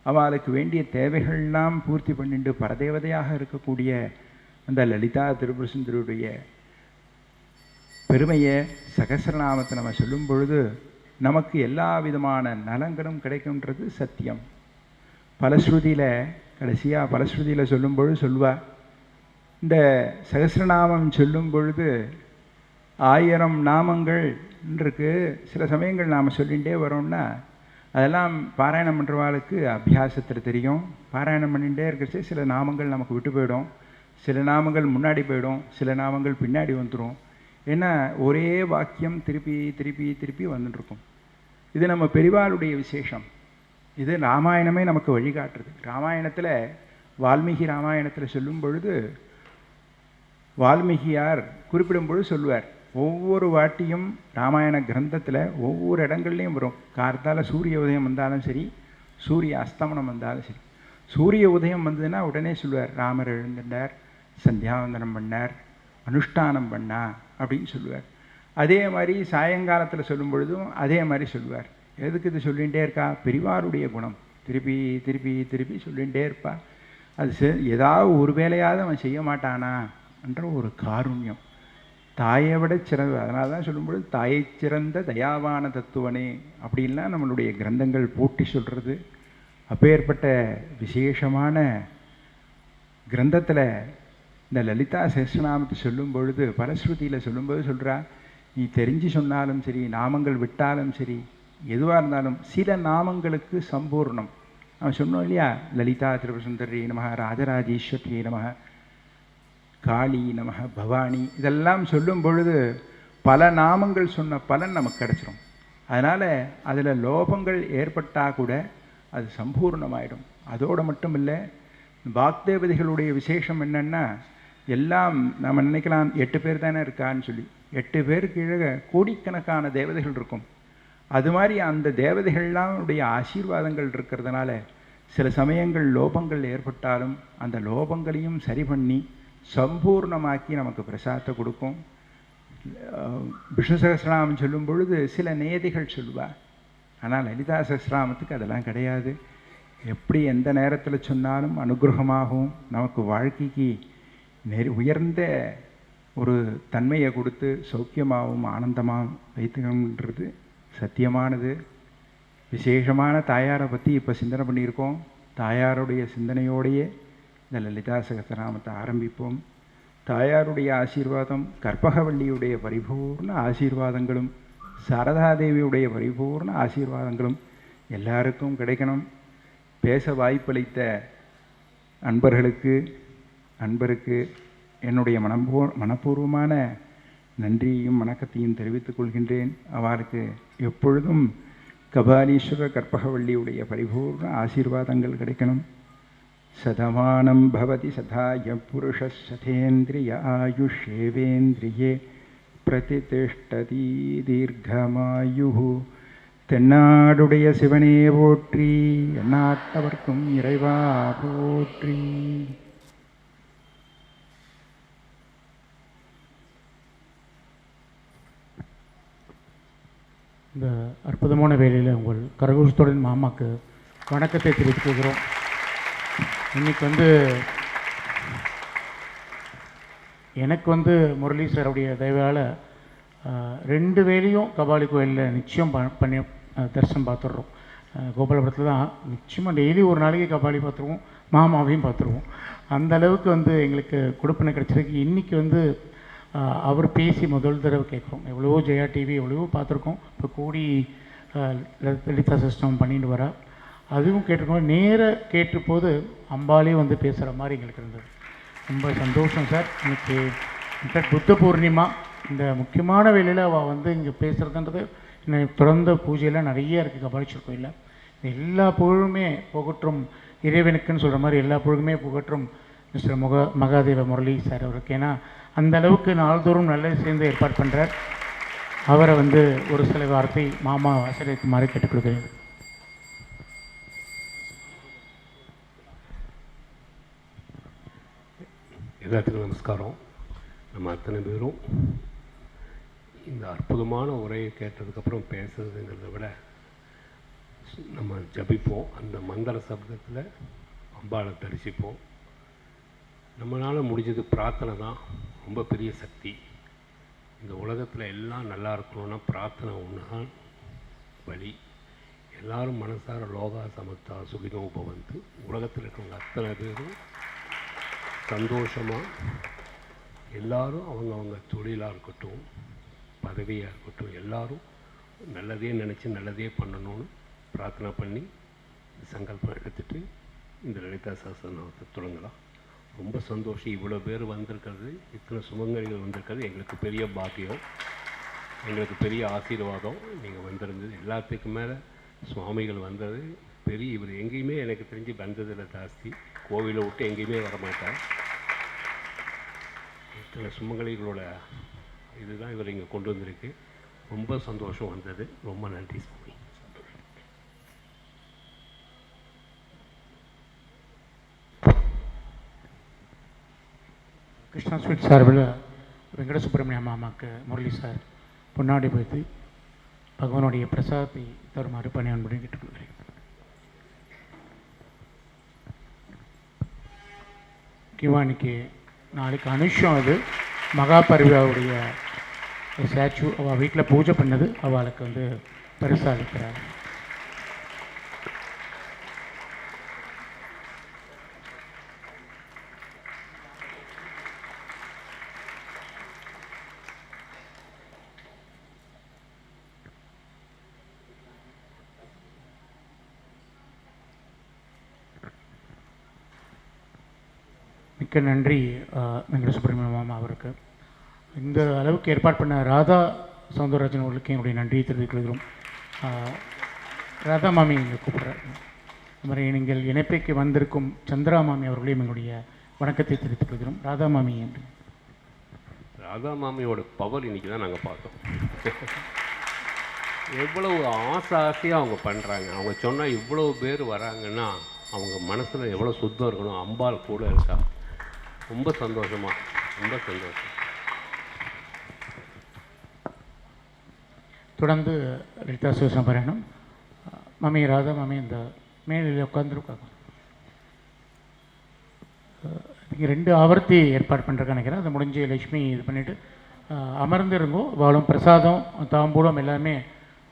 அவளுக்கு வேண்டிய தேவைகள்லாம் பூர்த்தி பண்ணிட்டு பரதேவதையாக இருக்கக்கூடிய அந்த லலிதா திரிபுரசுந்தரியுடைய பெருமையை சகஸ்ரநாமத்தை நம்ம சொல்லும் பொழுது நமக்கு எல்லா விதமான நலங்களும் கிடைக்கும்ன்றது சத்தியம். பலஸ்ருதியில் கடைசியாக பலஸ்ருதியில் சொல்லும் பொழுது சொல்லுவார், இந்த சகஸ்ரநாமம் சொல்லும் பொழுது 1000 நாமங்கள் இருக்கு. சில சமயங்கள் நாம் சொல்லிகிட்டே வரோம்னா அதெல்லாம் பாராயணம் பண்ணுறவாளுக்கு அபியாசத்தில் தெரியும். பாராயணம் பண்ணிகிட்டே இருக்கிறச்சு சில நாமங்கள் நமக்கு விட்டு போயிடும், சில நாமங்கள் முன்னாடி போயிடும், சில நாமங்கள் பின்னாடி வந்துடும். ஏன்னா ஒரே வாக்கியம் திருப்பி திருப்பி திருப்பி வந்துட்டுருக்கும். இது நம்ம பெரிவாளுடைய விசேஷம். இது ராமாயணமே நமக்கு வழிகாட்டுறது. ராமாயணத்தில் வால்மீகி ராமாயணத்தில் சொல்லும் பொழுது வால்மீகியார் குறிப்பிடும் பொழுது சொல்லுவார், ஒவ்வொரு வாட்டியும் ராமாயண கிரந்தத்தில் ஒவ்வொரு இடங்கள்லையும் வரும். கார்த்தால சூரிய உதயம் வந்தாலும் சரி, சூரிய அஸ்தமனம் வந்தாலும் சரி, சூரிய உதயம் வந்ததுன்னா உடனே சொல்லுவார், ராமர் எழுந்துட்டார், சந்தியாவந்தனம் பண்ணார், அனுஷ்டானம் பண்ணா அப்படின்னு சொல்லுவார். அதே மாதிரி சாயங்காலத்தில் சொல்லும் பொழுதும் அதே மாதிரி சொல்லுவார். எதுக்கு இது சொல்லிகிட்டே இருக்கா? பெரிவாருடைய குணம் திருப்பி திருப்பி திருப்பி சொல்லிகிட்டே இருப்பா. அது ஏதாவது ஒரு வேலையாவது அவன் செய்ய மாட்டானா என்ற ஒரு காருண்யம். தாயை விட சிறந்த, அதனால தான் சொல்லும்பொழுது தாயை சிறந்த தயாவான தத்துவனே அப்படின்லாம் நம்மளுடைய கிரந்தங்கள் போட்டி சொல்கிறது. அப்பேற்பட்ட விசேஷமான கிரந்தத்தில் இந்த லலிதா சஹஸ்ரநாமத்தை சொல்லும் பொழுது பலஸ்ருதியில் சொல்லும்போது சொல்கிறா, நீ தெரிஞ்சு சொன்னாலும் சரி, நாமங்கள் விட்டாலும் சரி, எதுவாக இருந்தாலும் சில நாமங்களுக்கு சம்பூர்ணம். அவன் சொன்னோம் இல்லையா, லலிதா திரிபுரசுந்தரி நம, ராஜராஜேஸ்வரி நம, காளி நம, பவானி, இதெல்லாம் சொல்லும் பொழுது பல நாமங்கள் சொன்ன பலன் நமக்கு கிடச்சிரும். அதனால் அதில் லோபங்கள் ஏற்பட்டால் கூட அது சம்பூர்ணமாயிடும். அதோடு மட்டும் இல்லை, வாக்தேவதைகளுடைய விசேஷம் என்னென்னா, எல்லாம் நம்ம நினைக்கலாம் 8 பேர் தானே இருக்கான்னு சொல்லி, 8 பேருக்கு கீழே கோடிக்கணக்கான தேவதைகள் இருக்கும். அது மாதிரி அந்த தேவதைகள்லாம் உடைய ஆசீர்வாதங்கள் இருக்கிறதுனால சில சமயங்கள் லோபங்கள் ஏற்பட்டாலும் அந்த லோபங்களையும் சரி பண்ணி சம்பூர்ணமாக்கி நமக்கு பிரசாதத்தை கொடுக்கும். விஷ்ணு சகஸ்ரநாமம் சொல்லும் பொழுது சில நேதிகள் சொல்லுவார். ஆனால் லலிதா சகஸ்ரநாமத்துக்கு அதெல்லாம் கிடையாது. எப்படி எந்த நேரத்தில் சொன்னாலும் அனுகிரகமாகவும் நமக்கு வாழ்க்கைக்கு உயர்ந்த ஒரு தன்மையை கொடுத்து சௌக்கியமாகவும் ஆனந்தமாகவும் வைத்துக்கணுன்றது சத்தியமானது. விசேஷமான தாயாரை பற்றி இப்போ சிந்தனை பண்ணியிருக்கோம். தாயாருடைய சிந்தனையோடையே இந்த லலிதா சகஸ்ரநாமத்தை ஆரம்பிப்போம். தாயாருடைய ஆசீர்வாதம், கற்பகவல்லியுடைய பரிபூர்ண ஆசீர்வாதங்களும், சாரதாதேவியுடைய பரிபூர்ண ஆசீர்வாதங்களும் எல்லாருக்கும் கிடைக்கணும். பேச வாய்ப்பளித்த அன்பருக்கு என்னுடைய மனப்பூர்வமான நன்றியையும் வணக்கத்தையும் தெரிவித்துக் கொள்கின்றேன். அவருக்கு எப்பொழுதும் கபாலீஸ்வர கற்பகவல்லியுடைய பரிபூர்ண ஆசீர்வாதங்கள் கிடைக்கணும். சதமானம் பவதி சதாய புருஷ சதேந்திரிய ஆயுஷேவேந்திரியே பிரதிதிஷ்டதி தீர்க்கமாயு. தென்னாடுடைய சிவனே போற்றி, எந்நாட்டவர்க்கும் இறைவா போற்றி. இந்த அற்புதமான வேலையில் உங்கள் கரகோஷத்துடன் மாமாவுக்கு வணக்கத்தை தெரிவித்துக்கிறோம். இன்றைக்கி எனக்கு முரளி சாருடைய தயவால் 2 வேலையும் கபாலி கோயிலில் நிச்சயம் பண்ணி தரிசனம் பார்த்துட்றோம். கோபாலபுரத்தில் தான் நிச்சயமாக டெய்லி ஒரு நாளைக்கு கபாலி பார்த்துருவோம், மாமாவையும் பார்த்துருவோம். அந்த அளவுக்கு எங்களுக்கு கொடுப்பினை கிடச்சிருக்கு. இன்றைக்கி அவர் பேசி முதல் தடவை கேட்குறோம். எவ்வளவோ ஜெயா டிவி எவ்வளவோ பார்த்துருக்கோம். இப்போ கூடி லலிதா சிஸ்டம் பண்ணிட்டு வரா, அதுவும் கேட்டிருக்கோம். நேராக கேட்டபோது அம்பாலே பேசுகிற மாதிரி எங்களுக்கு இருந்தது. ரொம்ப சந்தோஷம் சார். இன்றைக்கி இன்ஃபேக்ட் புத்த பூர்ணிமா, இந்த முக்கியமான வேலையில் அவள் இங்கே பேசுகிறதுன்றது இன்னும் திறந்த பூஜையெல்லாம் நிறைய இருக்குது கபாலீஸ்வரர் கோயிலில். எல்லா புகழுமே புகற்றும் இறைவனுக்குன்னு சொல்கிற மாதிரி எல்லா புகழுமே புகற்றும் மிஸ்டர் மகாதேவ முரளி சார் அவருக்கு. ஏன்னா அந்த அளவுக்கு நாள்தோறும் நல்லது சேர்ந்து ஏற்பாடு பண்ணுறார். அவரை ஒரு சில வார்த்தை மாமா ஆசிரியக்குமாறு கேட்டுக் கொடுக்குறேன். எல்லாத்துக்கும் நமஸ்காரம். நம்ம அத்தனை பேரும் இந்த அற்புதமான உரையை கேட்டதுக்கப்புறம் பேசுறதுங்கிறத விட நம்ம ஜபிப்போம். அந்த மந்திர சப்தத்தில் அம்பாளை தரிசிப்போம். நம்மளால் முடிஞ்சது பிரார்த்தனை தான் ரொம்ப பெரிய சக்தி. இந்த உலகத்தில் எல்லாம் நல்லா இருக்கணும்னா பிரார்த்தனை ஒன்று தான் வழி. எல்லோரும் மனசார லோகா சமத்தா சுகினோ பவந்து, உலகத்தில் இருக்கிறவங்க அத்தனை பேரும் சந்தோஷமாக எல்லோரும் அவங்கவுங்க தொழிலாக இருக்கட்டும், பதவியாக இருக்கட்டும், எல்லோரும் நல்லதே நினச்சி நல்லதே பண்ணணும்னு பிரார்த்தனை பண்ணி சங்கல்பம் எடுத்துகிட்டு இந்த லலிதா சஹஸ்ரநாமத்தை தொடங்கலாம். ரொம்ப சந்தோஷம். இவ்வளோ பேர் வந்திருக்கிறது, இத்தனை சுமங்கலிகள் வந்திருக்கிறது எங்களுக்கு பெரிய பாக்கியம், எங்களுக்கு பெரிய ஆசீர்வாதம். நீங்கள் வந்திருந்தது எல்லாத்துக்கும் மேலே சுவாமிகள் வந்தது பெரிய. இவர் எங்கேயுமே எனக்கு தெரிஞ்சு வந்ததில் ஜாஸ்தி, கோவிலை விட்டு எங்கேயுமே வரமாட்டார். இத்தனை சுமங்கலிகளோட இதுதான் இவர் இங்கே கொண்டு வந்திருக்கு. ரொம்ப சந்தோஷம் வந்தது. ரொம்ப நன்றி சுவாமி. கிருஷ்ணா ஸ்வீட் சார்பில் வெங்கட சுப்பிரமணிய மாமாவுக்கு முரளி சார் பொன்னாடி வைத்து பகவானுடைய பிரசாதத்தை தருமாறு பணி அன்புடன் கேட்டுக்கொள்கிறேன். முக்கியமாக இன்றைக்கி நாளைக்கு அனுஷம் அது மகாபரிவாவுடைய ஸ்டாச்சு அவள் வீட்டில் பூஜை பண்ணது அவளுக்கு வந்து பரிசாக அளிக்கிறார். மிக்க நன்றி வெங்கட சுப்பிரமணிய மாமா அவருக்கு. இந்த அளவுக்கு ஏற்பாடு பண்ண ராதா சௌந்தரராஜன் அவர்களுக்கு என்னுடைய நன்றியை தெரிவித்துக் கொள்கிறோம். ராதா மாமி இங்கே கூப்பிட்றாரு. அது மாதிரி நீங்கள் இணைப்பைக்கு வந்திருக்கும் சந்திரா மாமி அவர்களையும் எங்களுடைய வணக்கத்தை தெரிவித்துக் கொள்கிறோம். ராதா மாமி என்று ராதா மாமியோட பவர் இன்றைக்கி தான் நாங்கள் பார்த்தோம். எவ்வளவு ஆசையாக அவங்க பண்ணுறாங்க. அவங்க சொன்னால் இவ்வளோ பேர் வராங்கன்னா அவங்க மனசில் எவ்வளோ சுத்தம் இருக்கணும். அம்பாள் கூட இருக்கா. ரொம்ப சந்தோஷமாக, ரொம்ப சந்தோஷம். தொடர்ந்து லலிதா சிவசம்பராயணம் மாமி ராதா மாமி இந்த மேலில் உட்காந்துருக்காங்க. இங்கே 2 ஆவர்த்தி ஏற்பாடு பண்ணுறேன்னு நினைக்கிறேன். அதை முடிஞ்சு லட்சுமி இது பண்ணிவிட்டு அமர்ந்து இருங்கோ. வாழும் பிரசாதம் தாம்பூலம் எல்லாமே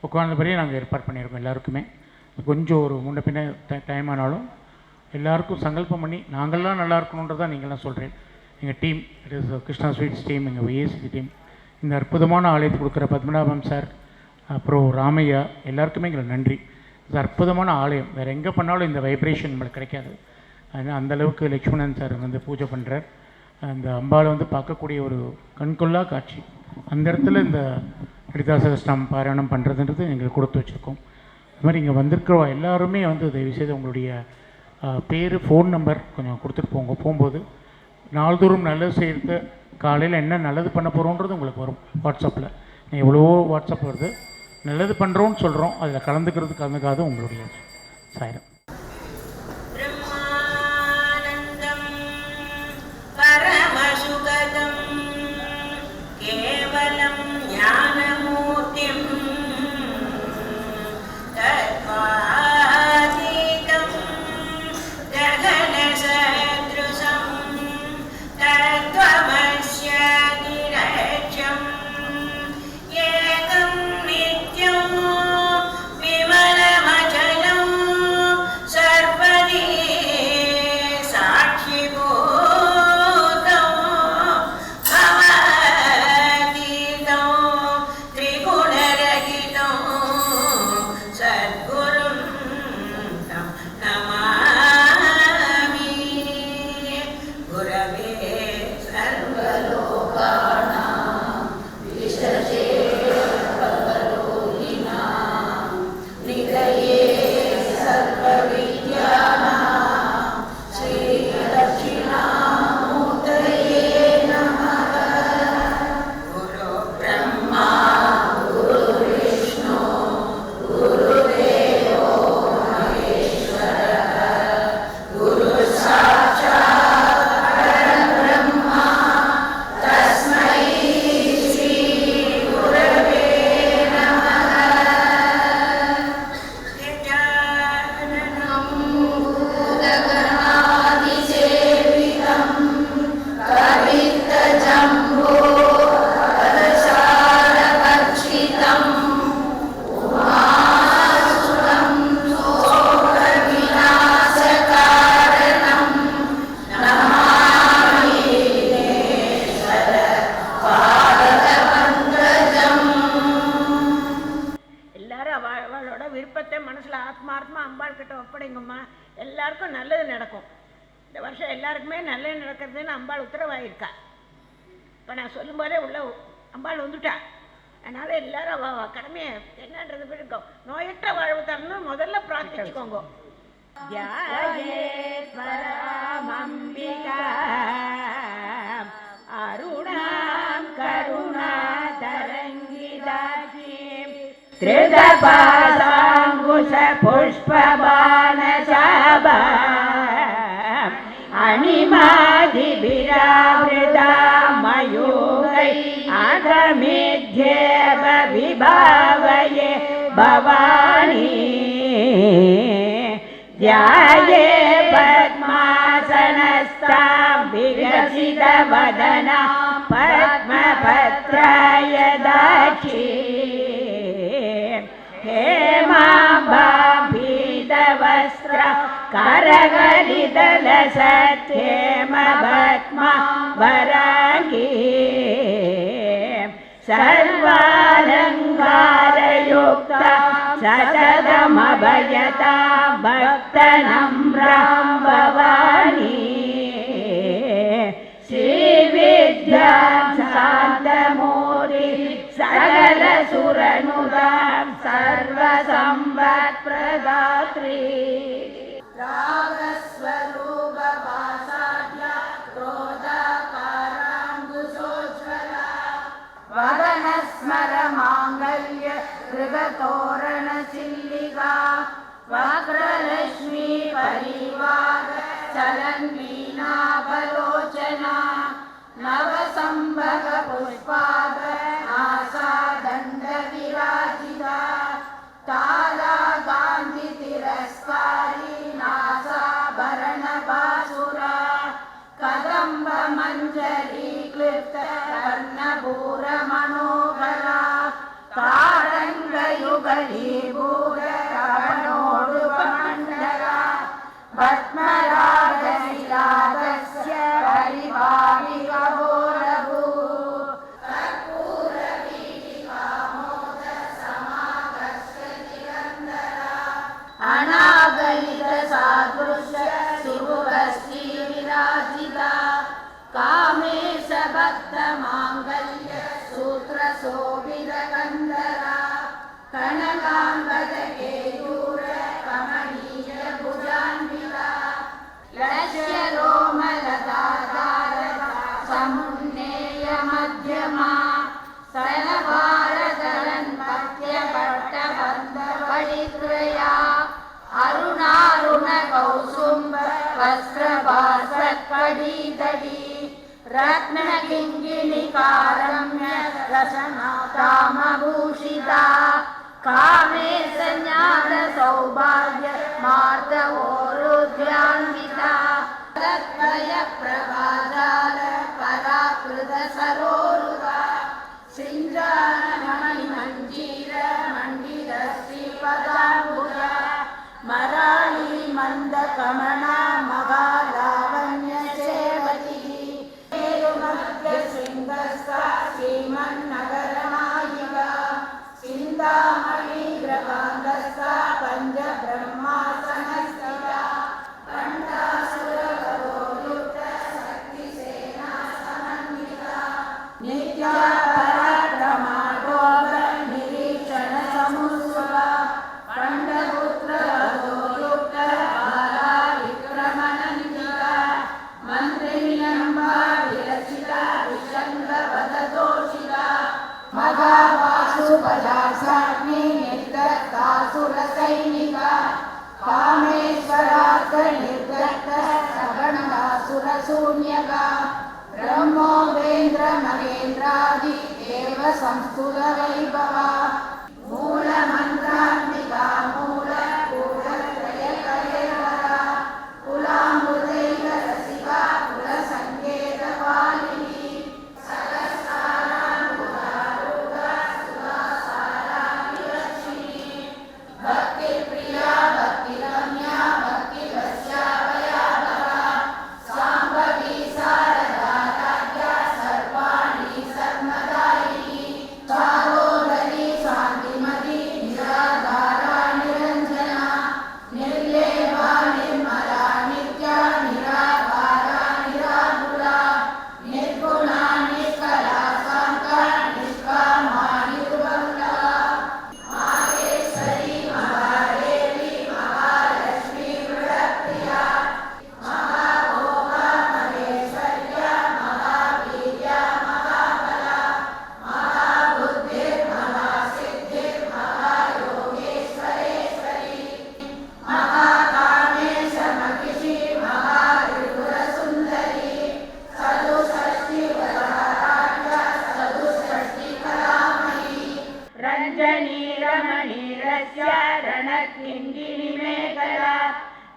உட்கார்ந்தபடியே நாங்கள் ஏற்பாடு பண்ணியிருக்கோம். எல்லாருக்குமே கொஞ்சம் ஒரு முன்ன பின்ன டைம் ஆனாலும் எல்லாருக்கும் சங்கல்பம் பண்ணி நாங்கள்லாம் நல்லா இருக்கணுன்றதான் நீங்கள்லாம் சொல்கிறேன். எங்கள் team, it is Krishna sweets team, எங்கள் ஒய்ஏசி டீம், இந்த அற்புதமான ஆலயத்தை கொடுக்குற பத்மநாபம் சார், அப்புறம் ராமையா, எல்லாருக்குமே எங்களுக்கு நன்றி. இது அற்புதமான ஆலயம். வேறு எங்கே பண்ணாலும் இந்த வைப்ரேஷன் நம்மளுக்கு கிடைக்காது. அதனால் அந்தளவுக்கு லக்ஷ்மணன் சார் வந்து பூஜை பண்ணுறார். அந்த அம்பாவை வந்து பார்க்கக்கூடிய ஒரு கண்கொள்ளா காட்சி. அந்த இடத்துல இந்த லலிதா சஹஸ்ரநாமம் பாராயணம் பண்ணுறதுன்றது எங்களுக்கு கொடுத்து வச்சுருக்கோம். அது மாதிரி இங்கே வந்திருக்கிற எல்லாருமே வந்து தயவுசெய்து உங்களுடைய பேர், ஃபோன் நம்பர் கொஞ்சம் கொடுத்துட்டு போங்க. போகும்போது நாள்தோறும் நல்லது செய்கிறது, காலையில் என்ன நல்லது பண்ண போகிறோன்றது உங்களுக்கு வரும் வாட்ஸ்அப்பில். எவ்வளவோ வாட்ஸ்அப் வருது. நல்லது பண்ணுறோன்னு சொல்கிறோம், அதில் கலந்துக்காத உங்களுடைய சாயிரம். ஒப்படைங்கம்மா, எல்லாருக்கும் நல்லது நடக்கும். இந்த வருஷம் எல்லாருக்குமே நல்லது நடக்கிறதுன்னு அம்பாள் உத்தரவாயிருக்கா. இப்போ நான் சொல்லும்போதே உள்ள அம்பாள் வந்துட்டா. அதனால் எல்லாரும் கடமையை என்னன்றது பிடிக்கும். நோயற்ற வாழ்வு தரணும் முதல்ல பிரார்த்திச்சுக்கோங்க. அருணாம் கருணா தரங்கிதாஜீம் त्रिदपासाङ्कुश पुष्पबाणशाभाम् अणिमादिभिरावृता मयूरै अधमिध्येव विभावये भवानी ध्याये पद्मासनस्तां विकसितवदना पद्मपत्राय दाक्षी हेमाम्बाभीतवस्त्र करगलितलसत्येमभद्मा वराङ्गी सर्वालङ्कारयुक्ता सततमभयता भक्तनम्रां भवानी श्रीविद्यां शान्तमूर्ति सकलसुरनुतां सर्वसम्पत्प्रदात्री रागस्वरूपभासाढ्या क्रोधाकाराङ्कुशोज्ज्वला वदनस्मरमाङ्गल्य मृगतोरणचिल्लिका वक्रलक्ष्मी परिवार चलन्वीणाबलोचना नवसम्भग पुष्पाद आसादण्डविराजिता ताला गान्धि तिरस्कारी नासाभरणबासुरा कदम्ब मञ्जरी क्लिप्त कर्णभूरमनोहरा तारङ्गयुगलीभूत रावणोडुपमण्डला पद्मरागशिलादस्य परिभाविकभोरभू अनागलितसादृश्य सुभुगश्री विराजिता कामेश भक्तमाङ्गल्य सूत्रशोभितकन्दरा कनकाम्बरकेयूर कमनीय भुजान्विता लक्ष्यरोमलदाधार समुन्नेय मध्यमा सलभारदलन्मध्यपट्टबन्धपरित्रया अरुणारुणकौसुम्ब वस्त्रभासत्कटीतटी रत्नकिङ्किणिकारम्य रसनातामभूषिता कामे सञ्ज्ञानसौभाग्य मार्दवोरुद्यान्विता तत्त्वयप्रभाजाल पराकृतसरोरुगा सिञ्जानमणिमञ्जीर मण्डितश्रीपदाम्बुजा मराळी मन्दकमना महालावण्यसेवती मेरुमध्यशृङ्गस्था श्रीमन्नगरनायिका चिन्तामणिग्रहाङ्गस्था पञ्चब्रह्मासनस्थिता पण्डासुरवरोयुक्त शक्तिसेना समन्विता नित्या पराक्रमाडोब निरीक्षणसमुत्सवा पण्डपुत्रवरोयुक्त बाला विक्रमणन्विता मन्त्रिण्यम्बा विरचिता विशङ्गवददोषिता मघावासुपदासाग्नि निर्दत्तासुरसैनिका कामेश्वरार्थ निर्दत्त सगणासुरशून्यका ब्रह्मोपेन्द्र महेन्द्रादि देव संस्तुतवैभवा मूलमन्त्रात्मिका मूल कूलत्रयकलेवरा कुलामृदैव रसिका कुलसङ्केतपालिनी भक्तिप्रिया भक्तिरम्या भक्तिवश्यावयाभवा साम्भवी शारदा राज्ञा सर्वाणि सर्वदायिनी चारोदरी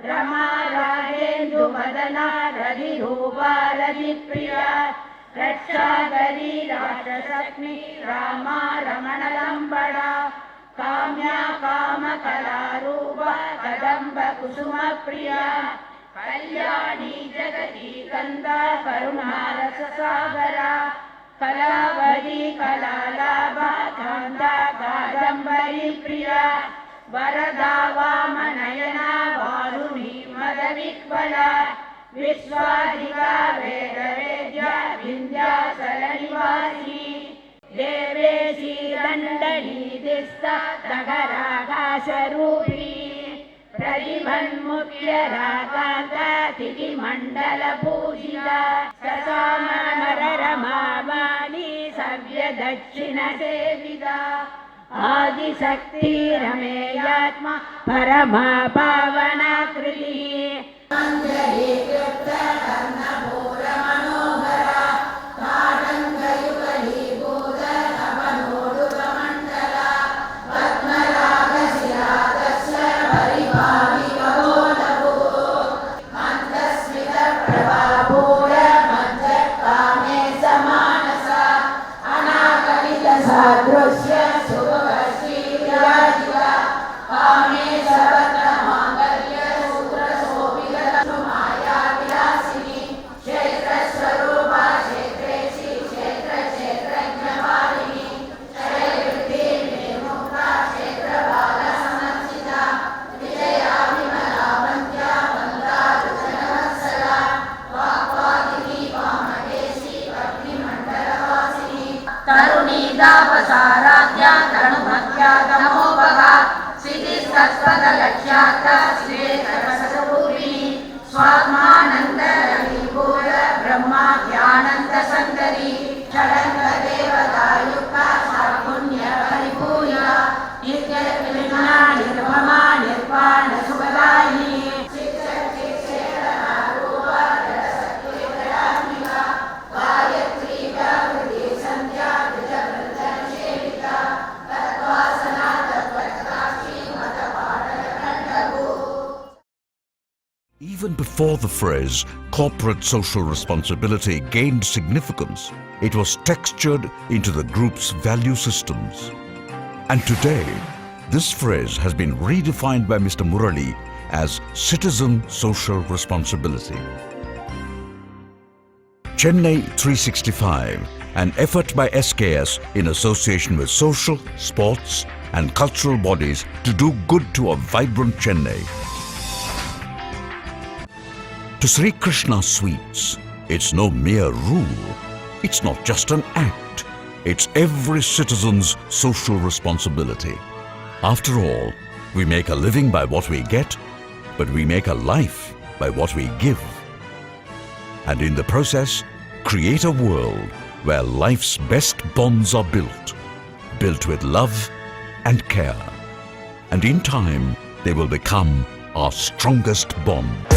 रमा राजेन्दु वदना रविरूपा रविप्रिया रक्षाकरी राष्ट्रशक्ति रामा रमणलम्बडा काम्या कामकलारूपा कदम्ब कुसुमप्रिया कल्याणी जगती कंदा करुणारससागरा कलावती कलालाभा कान्ता कादम्बरी प्रिया वरदा वामनयना वारुणी मदविह्वला विश्वाधिका वेदवेद्या विन्ध्याचलनिवासिनी देवेशी दण्डनीतिस्था तगराकाशरूपिणी प्रतिभन्मुख्यराकान्ता तिथिमण्डलपूजिता ससामररमावाणी सव्यदक्षिणसेविता आदिशक्ति रमेयात्मा परमा पावनाकृतिः तरुणीदापसाराध्या तनुभक्त्या तमोपगा सिद्धिस्तत्पदलक्ष्यार्था श्रेयसरूपिणी स्वात्मानन्दरविभूत ब्रह्माख्यानन्दसन्दरी षडङ्गदेवतायुक्ता पुण्यपरिपूर्णा नित्यनिर्मला निर्ममा निर्वाण सुखदायिनी Even before the phrase corporate social responsibility gained significance, it was textured into the group's value systems. And today, this phrase has been redefined by Mr. Murali as citizen social responsibility. Chennai 365, an effort by SKS in association with social, sports and cultural bodies to do good to a vibrant Chennai. To Sri Krishna Sweets, it's no mere rule. It's not just an act. It's every citizen's social responsibility. After all, we make a living by what we get, but we make a life by what we give. And in the process, create a world where life's best bonds are built with love and care. And in time, they will become our strongest bond.